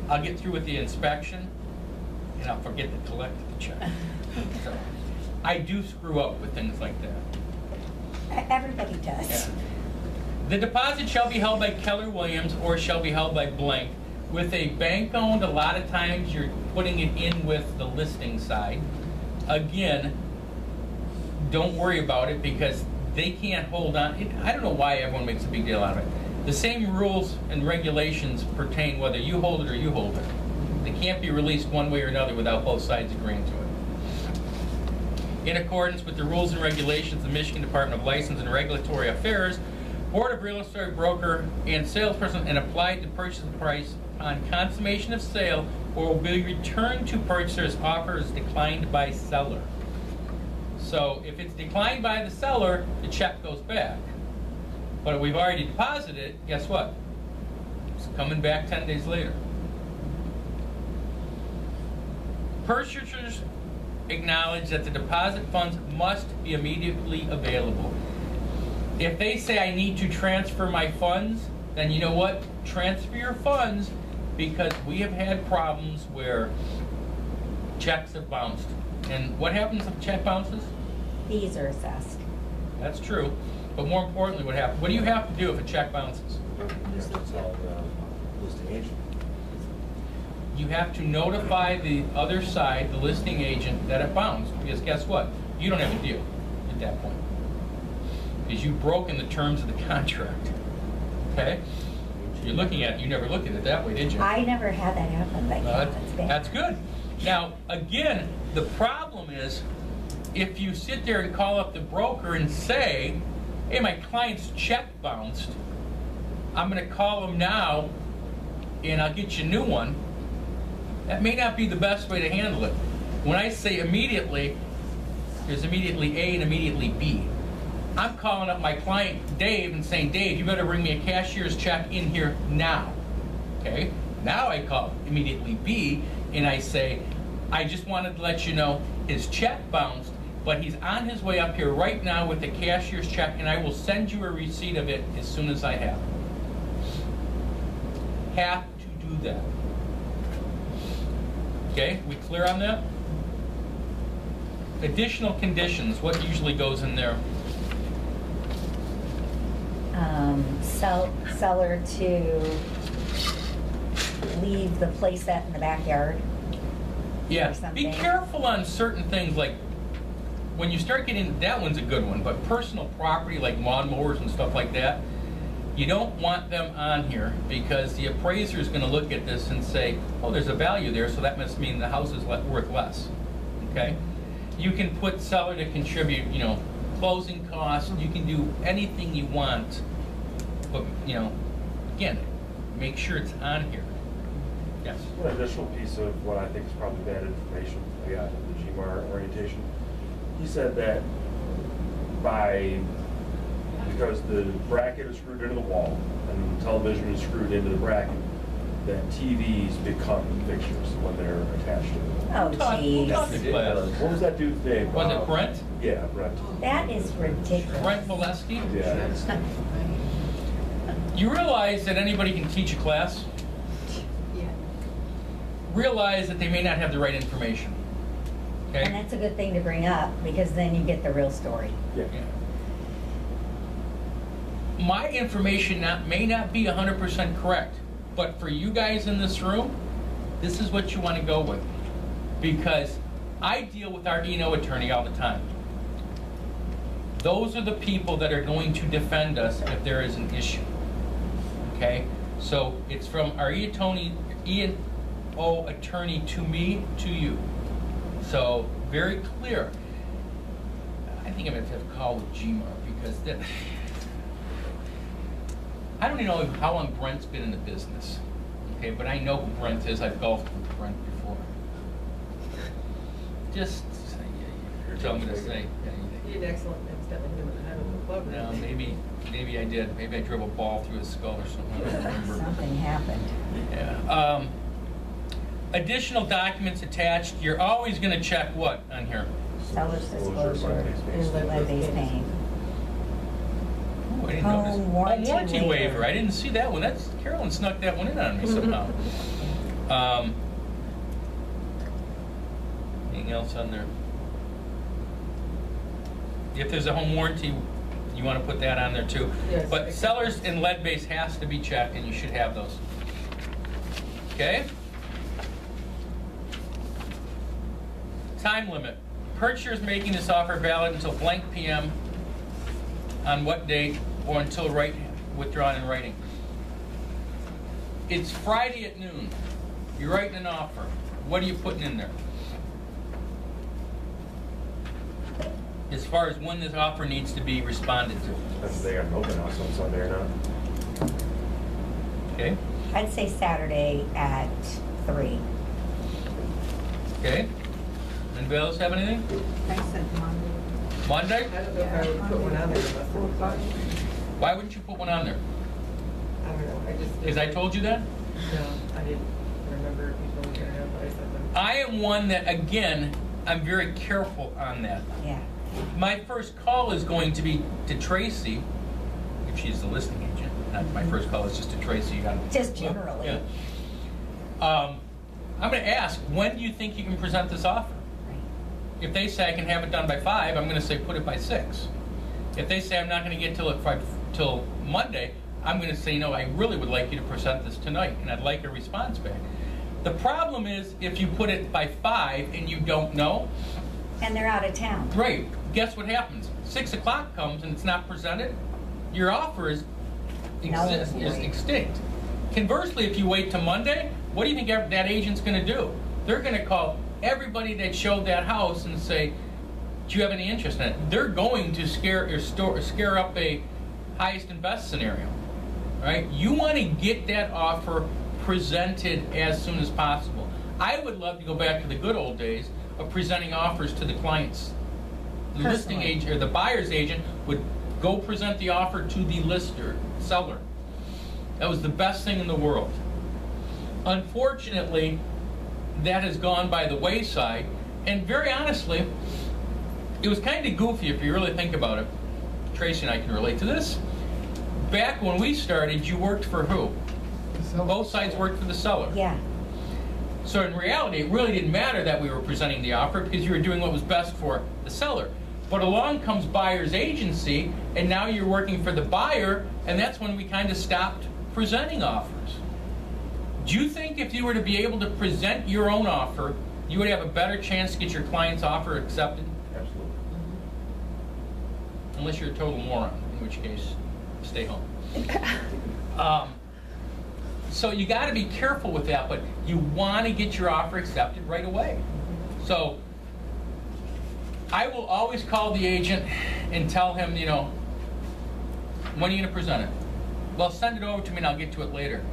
I'll get through with the inspection, and I'll forget to collect the check. So, I do screw up with things like that. Everybody does. Yeah. The deposit shall be held by Keller Williams or shall be held by blank. With a bank owned, a lot of times you're putting it in with the listing side. Again, don't worry about it because they can't hold on. I don't know why everyone makes a big deal out of it. The same rules and regulations pertain whether you hold it or you hold it. They can't be released one way or another without both sides agreeing to it. In accordance with the rules and regulations of the Michigan Department of License and Regulatory Affairs, Board of Real Estate Broker and Salesperson, and applied to purchase price upon consummation of sale or will be returned to purchaser's offer is declined by seller. So if it's declined by the seller, the check goes back. But if we've already deposited it, guess what? It's coming back 10 days later. Purchasers acknowledge that the deposit funds must be immediately available. If they say I need to transfer my funds, then you know what? Transfer your funds, because we have had problems where checks have bounced. And what happens if a check bounces? Fees are assessed. That's true. But more importantly, what happens? What do you have to do if a check bounces? Yeah, that's all listing agent. you have to notify the other side, the listing agent, that it bounced, because guess what? You don't have a deal at that point. Because you've broken the terms of the contract, okay? You're looking at it, you never looked at it that way, did you? I never had that happen, but yeah, that's bad. That's good. Now, again, the problem is, if you sit there and call up the broker and say, hey, my client's check bounced, I'm gonna call him now and I'll get you a new one, that may not be the best way to handle it. When I say immediately, there's immediately A and immediately B. I'm calling up my client, Dave, and saying, Dave, you better bring me a cashier's check in here now, okay? Now I call immediately B, and I say, I just wanted to let you know his check bounced, but he's on his way up here right now with the cashier's check, and I will send you a receipt of it as soon as I have it. Have to do that. Okay, we clear on that? Additional conditions, what usually goes in there? Seller to leave the playset in the backyard. Yeah, Or something. be careful on certain things, like when you start getting, that one's a good one, but personal property like lawnmowers and stuff like that, you don't want them on here, because the appraiser is going to look at this and say, oh, there's a value there, so that must mean the house is worth less, okay? You can put seller to contribute, you know, closing costs, you can do anything you want, but, you know, again, make sure it's on here. Yes? An additional piece of what I think is probably bad information I got in the GMAR orientation. He said that because the bracket is screwed into the wall and the television is screwed into the bracket, that TVs become fixtures when they're attached to it. Oh, Who taught jeez. this class? What was that dude's name? Was it Brent? Yeah, Brent. That is ridiculous. Brent Valesky? Yeah. You realize that anybody can teach a class? Yeah. Realize that they may not have the right information. And Okay? that's a good thing to bring up, because then you get the real story. Yeah. Yeah. My information may not be 100% correct, but for you guys in this room, this is what you want to go with. Because I deal with our E&O attorney all the time. Those are the people that are going to defend us if there is an issue. Okay? So it's from our E&O attorney to me, to you. So very clear. I think I'm going to have to call with GMAR, because I don't even know how long Brent's been in the business. Okay, but I know who Brent is. I've golfed with Brent before. Just that's all I'm going to say. You did excellent, incidentally, hit him in the head with the club. No, maybe I did. Maybe I drove a ball through his skull or something. I don't remember. Something happened. Yeah. Additional documents attached. You're always going to check what on here? Seller's disclosure Is is lead-based paying. Oh, I didn't Home notice. warranty Warranty waiver. waiver. I didn't see that one. That's Carolyn snuck that one in on me somehow. Anything else on there? If there's a home warranty, you want to put that on there too. Yes. But sellers and lead base has to be checked, and you should have those. Okay? Time limit. Purchaser is making this offer valid until blank PM on what date, or until withdrawn in writing. It's Friday at noon. You're writing an offer. What are you putting in there? As far as when this offer needs to be responded to. Depends if they got an open house on Sunday or not. Okay? I'd say Saturday at 3. Okay? Anybody else have anything? I said Monday. Monday? I don't know if I would put one on there unless it was, Why wouldn't you put one on there? I don't know, I just. Because I told you that? No, I didn't remember if you told me or not, but I said them. I am one that, again, I'm very careful on that. Yeah. My first call is going to be to Tracy, if she's the listing agent. Not my first call is just to Tracy. You gotta, Just generally. Yeah. I'm going to ask, when do you think you can present this offer? Right. If they say I can have it done by 5, I'm going to say put it by 6. If they say I'm not going to get till Monday, I'm going to say, no, I really would like you to present this tonight, and I'd like a response back. The problem is if you put it by 5 and you don't know, And they're out of town. great, guess what happens? 6 o'clock comes and it's not presented, your offer is extinct. Conversely, if you wait till Monday, what do you think that agent's gonna do? They're gonna call everybody that showed that house and say, do you have any interest in it? They're going to scare up a highest and best scenario, right? You wanna get that offer presented as soon as possible. I would love to go back to the good old days of presenting offers to the clients. The listing Personally. agent or the buyer's agent would go present the offer to the seller. That was the best thing in the world. Unfortunately, that has gone by the wayside, and very honestly, it was kind of goofy if you really think about it. Tracy and I can relate to this. Back when we started, you worked for who? Both sides worked for the seller. Yeah. So in reality, it really didn't matter that we were presenting the offer because you were doing what was best for the seller. But along comes buyer's agency, and now you're working for the buyer, and that's when we kind of stopped presenting offers. Do you think if you were to be able to present your own offer, you would have a better chance to get your client's offer accepted? Absolutely. Unless you're a total moron, in which case, stay home. So you got to be careful with that, but you want to get your offer accepted right away. So I will always call the agent and tell him, you know, when are you going to present it? Well, send it over to me and I'll get to it later.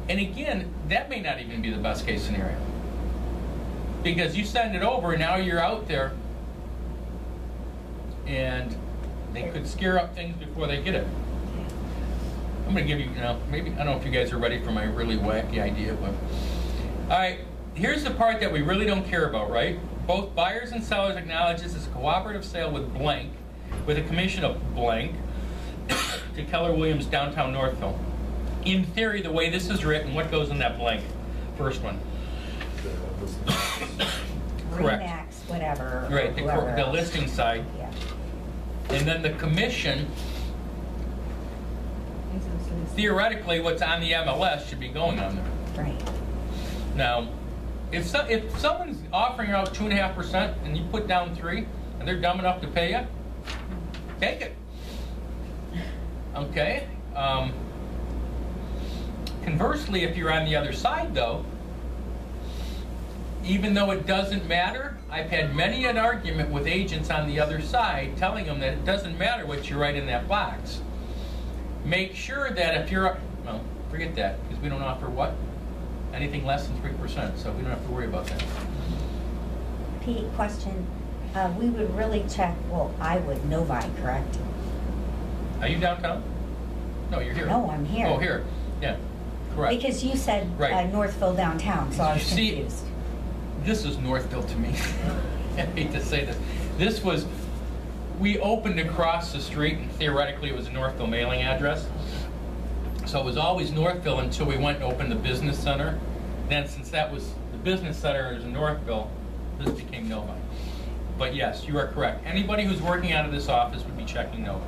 And again, that may not even be the best case scenario. Because you send it over and now you're out there and they could scare up things before they get it. I'm going to give you, maybe, I don't know if you guys are ready for my really wacky idea, but. All right, here's the part that we really don't care about, right? Both buyers and sellers acknowledge this is a cooperative sale with blank, with a commission of blank, to Keller Williams, downtown Northville. In theory, the way this is written, what goes in that blank? First one. Correct. Remax, whatever. Right, whoever the else. listing side. Yeah. And then the commission, theoretically, what's on the MLS should be going on there. Right. Now, if someone's offering out 2.5% and you put down 3%, and they're dumb enough to pay you, take it. Okay. Conversely, if you're on the other side, though, even though it doesn't matter, I've had many an argument with agents on the other side telling them that it doesn't matter what you write in that box. Make sure that if you're, well, forget that, because we don't offer what? Anything less than 3%, so we don't have to worry about that. Pete, question. We would really check, well, I would, Novi, correct? Are you downtown? No, you're here. No, I'm here. Oh, here. Yeah, correct. Because you said Right. Northville downtown, so I was You see, confused. This is Northville to me. I hate to say this. This was, we opened across the street, and theoretically it was a Northville mailing address. So it was always Northville until we went and opened the business center. Then since that was, the business center is in Northville, this became Novi. But yes, you are correct. Anybody who's working out of this office would be checking Novi.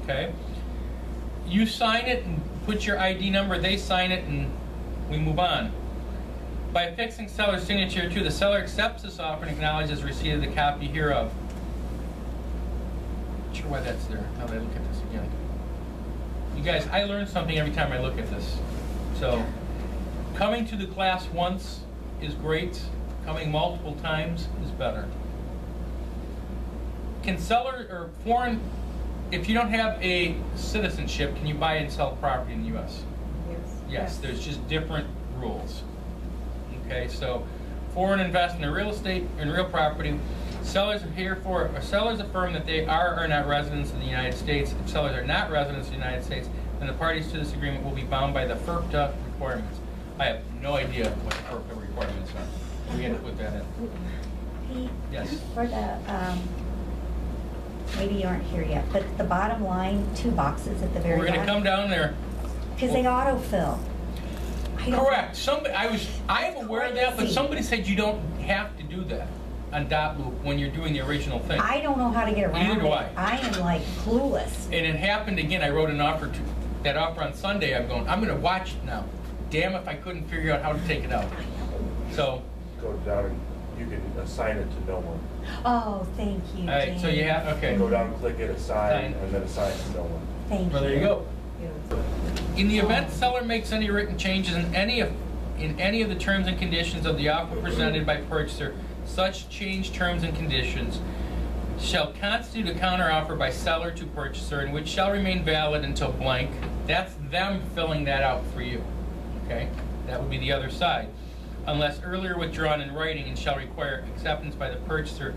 Okay? You sign it and put your ID number, they sign it, and we move on. By affixing seller's signature to, the seller accepts this offer and acknowledges receipt of the copy hereof. Not sure why that's there, now that I look at this again. You guys, I learn something every time I look at this. So, coming to the class once is great. Coming multiple times is better. Can seller or foreign, if you don't have a citizenship, can you buy and sell property in the U.S.? Yes. Yes, there's just different rules. Okay, so foreign invest in real estate and real property. Sellers affirm that they are or not residents of the United States. If sellers are not residents of the United States, then the parties to this agreement will be bound by the FIRPTA requirements. I have no idea what the FIRPTA requirements are. We had to put that in. Pete? Yes. For the, maybe you aren't here yet, but the bottom line, 2 boxes at the very We're going to come down there. Because they autofill. I don't- Correct. Somebody, I am aware of that, but Crazy. somebody said you don't have to do that on dot loop when you're doing the original thing. I don't know how to get around Neither do it. I. I am like clueless. And it happened again. I wrote an offer to that offer on Sunday, I'm going, I'm gonna watch it now. Damn if I couldn't figure out how to take it out. So, Go down and you can assign it to no one. Oh, thank you, all right, so you James. have, okay. Go down, click it, assign, Assign. and then assign it to no one. Thank you. Well, there you go. Yeah, so- In the event the seller makes any written changes in any of the terms and conditions of the offer presented by purchaser, such changed terms and conditions shall constitute a counteroffer by seller to purchaser, and which shall remain valid until blank. That's them filling that out for you, okay? That would be the other side. Unless earlier withdrawn in writing, and shall require acceptance by the purchaser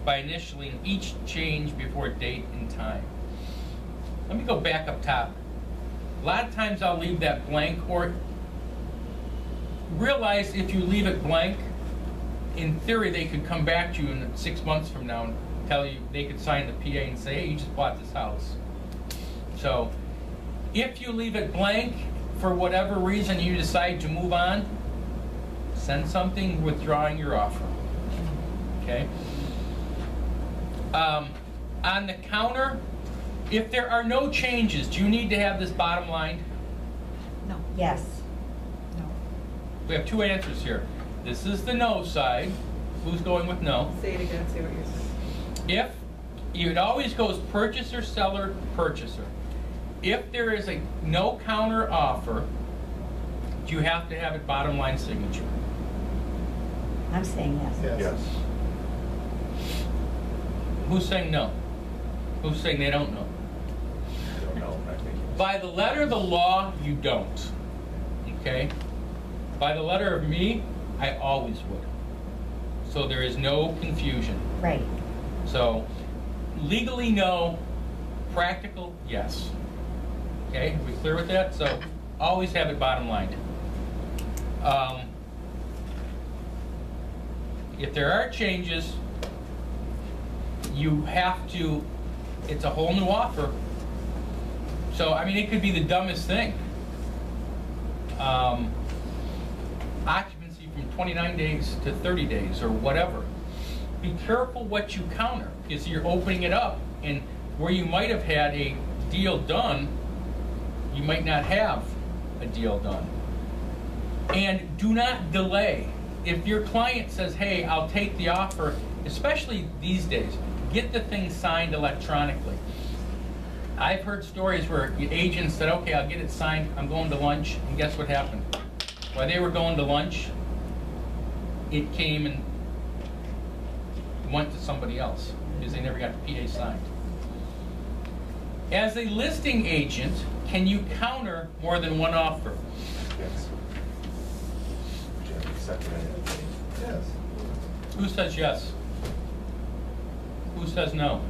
by initialing each change before date and time. Let me go back up top. A lot of times I'll leave that blank, or realize if you leave it blank, in theory they could come back to you in 6 months from now and tell you, they could sign the PA and say, hey, you just bought this house. So if you leave it blank, for whatever reason you decide to move on, send something withdrawing your offer, okay? On the counter, if there are no changes, do you need to have this bottom line? No. Yes. No. We have two answers here. This is the no side. Who's going with no? Say it again, say what you're saying. It always goes purchaser, seller, purchaser. If there is a no counter offer, you have to have it bottom line signature. I'm saying yes. Yes. Who's saying no? Who's saying they don't know? I don't know, I think. By the letter of the law, you don't. Okay? By the letter of me, I always would. So there is no confusion. Right. So legally, no. Practical, yes. Okay, are we clear with that? So always have it bottom lined. If there are changes, you have to, it's a whole new offer. So, I mean, it could be the dumbest thing. Occupancy from 29 days to 30 days or whatever. Be careful what you counter, because you're opening it up, and where you might have had a deal done, you might not have a deal done. And do not delay. If your client says, hey, I'll take the offer, especially these days, get the thing signed electronically. I've heard stories where the agent said, okay, I'll get it signed, I'm going to lunch, and guess what happened? While they were going to lunch, it came and went to somebody else, because they never got the PA signed. As a listing agent, can you counter more than one offer? Yes. Jim, second it. Yes. Who says yes? Who says no?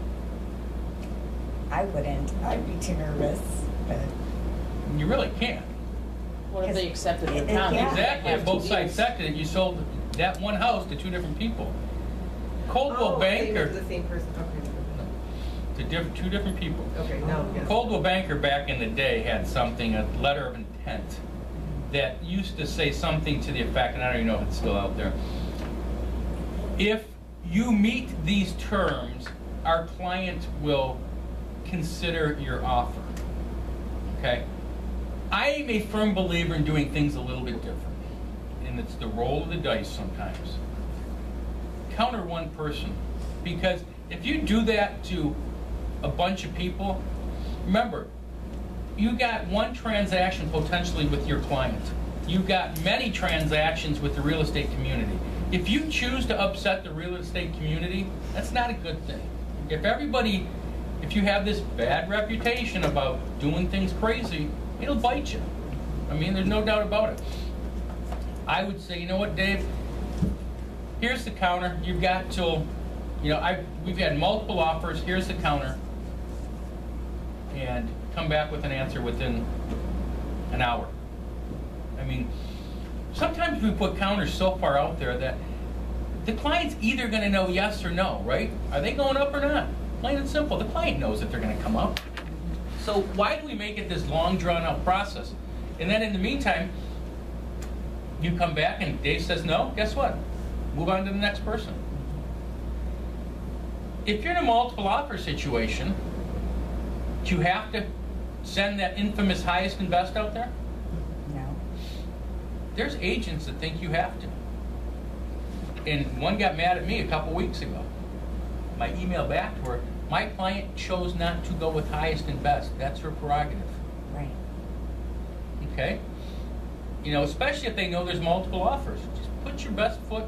I wouldn't. I'd be too nervous. But You really can't. What if they accepted the Yeah. counter? Exactly, if both sides accept. accepted it, you sold that one house to two different people. Coldwell Banker, Same as the same person, okay. two different people. Okay, no, yes. Coldwell Banker back in the day had something, a letter of intent, that used to say something to the effect, and I don't even know if it's still out there. If you meet these terms, our client will consider your offer, okay? I am a firm believer in doing things a little bit different, and it's the roll of the dice sometimes. Counter one person, because if you do that to a bunch of people, remember, you got one transaction potentially with your client. You've got many transactions with the real estate community. If you choose to upset the real estate community, that's not a good thing. If you have this bad reputation about doing things crazy, it'll bite you. I mean, there's no doubt about it. I would say, you know what, Dave? Here's the counter. You've got till, we've had multiple offers. Here's the counter. And come back with an answer within an hour. I mean, sometimes we put counters so far out there that the client's either going to know yes or no, right? Are they going up or not? Plain and simple. The client knows that they're going to come up. So why do we make it this long, drawn-out process? And then in the meantime, you come back and Dave says no, guess what? Move on to the next person. If you're in a multiple offer situation, you have to send that infamous highest and best out there? No. There's agents that think you have to. And one got mad at me a couple weeks ago. My email back to her, my client chose not to go with highest and best. That's her prerogative. Right. Okay? You know, especially if they know there's multiple offers. Just put your best foot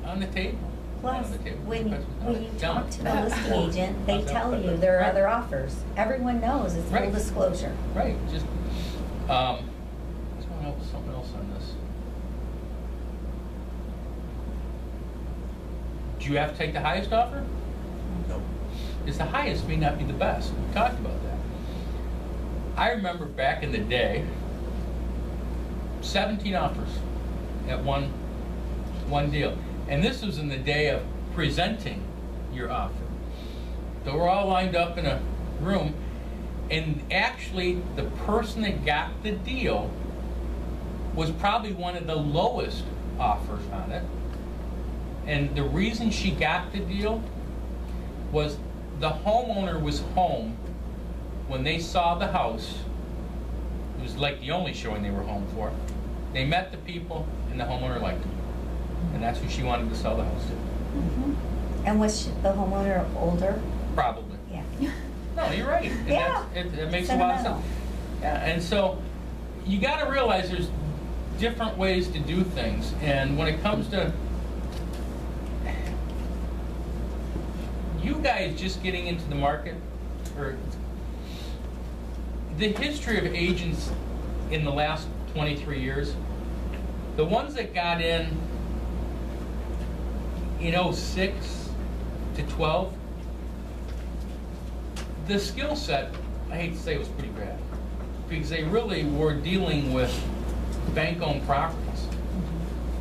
on the table. Plus, On the table. when you Down. talk to the listing agent, they tell you there are other offers. Everyone knows it's full Right. disclosure. Right, just, something else on this. Do you have to take the highest offer? No. Because the highest may not be the best. We talked about that. I remember back in the day, 17 offers at one deal. And this was in the day of presenting your offer. So we're all lined up in a room, and actually the person that got the deal was probably one of the lowest offers on it. And the reason she got the deal was the homeowner was home when they saw the house. It was like the only showing they were home for. They met the people, and the homeowner liked them. And that's who she wanted to sell the house to. Mhm. And was the homeowner older? Probably. Yeah. No, you're right. And Yeah. it makes a lot of sense. Sentimental. Yeah, and so you got to realize there's different ways to do things. And when it comes to you guys just getting into the market, or the history of agents in the last 23 years, the ones that got in 06 to 12, the skill set, I hate to say, was pretty bad, because they really were dealing with bank-owned properties.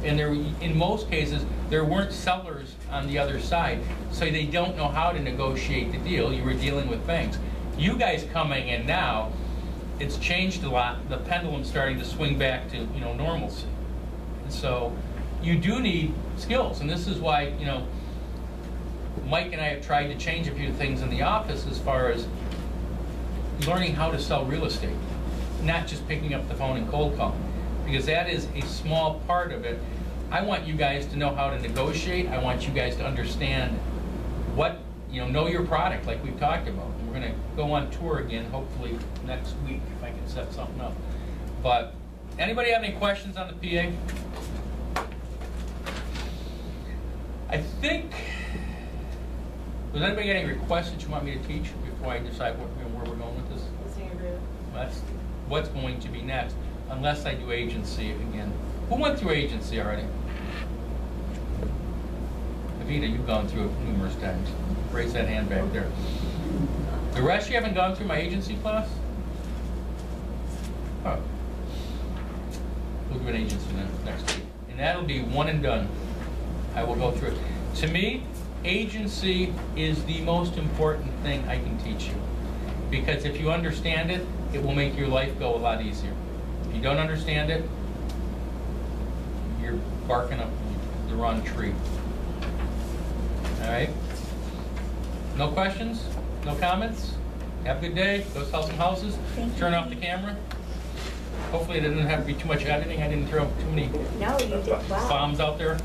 And there, in most cases, there weren't sellers on the other side, so they don't know how to negotiate the deal. You were dealing with banks. You guys coming in now, it's changed a lot. The pendulum's starting to swing back to normalcy. And so you do need skills, and this is why Mike and I have tried to change a few things in the office as far as learning how to sell real estate, not just picking up the phone and cold calling, because that is a small part of it. I want you guys to know how to negotiate. I want you guys to understand what, know your product like we've talked about. We're going to go on tour again, hopefully next week, if I can set something up. But anybody have any questions on the PA? I think, does anybody got any requests that you want me to teach before I decide where we're going with this? Listing agreement. That's what's going to be next, unless I do agency again. Who went through agency already? Avita, you've gone through it numerous times. Raise that hand back there. The rest, you haven't gone through my agency class? Oh. We'll do an agency next week. And that'll be one and done. I will go through it. To me, agency is the most important thing I can teach you. Because if you understand it, it will make your life go a lot easier. If you don't understand it, you're barking up the wrong tree. All right? No questions? No comments? Have a good day. Go sell some houses. Thank Turn you. off the camera. Hopefully it didn't have to be too much editing. I didn't throw too many No, you did well. bombs out there.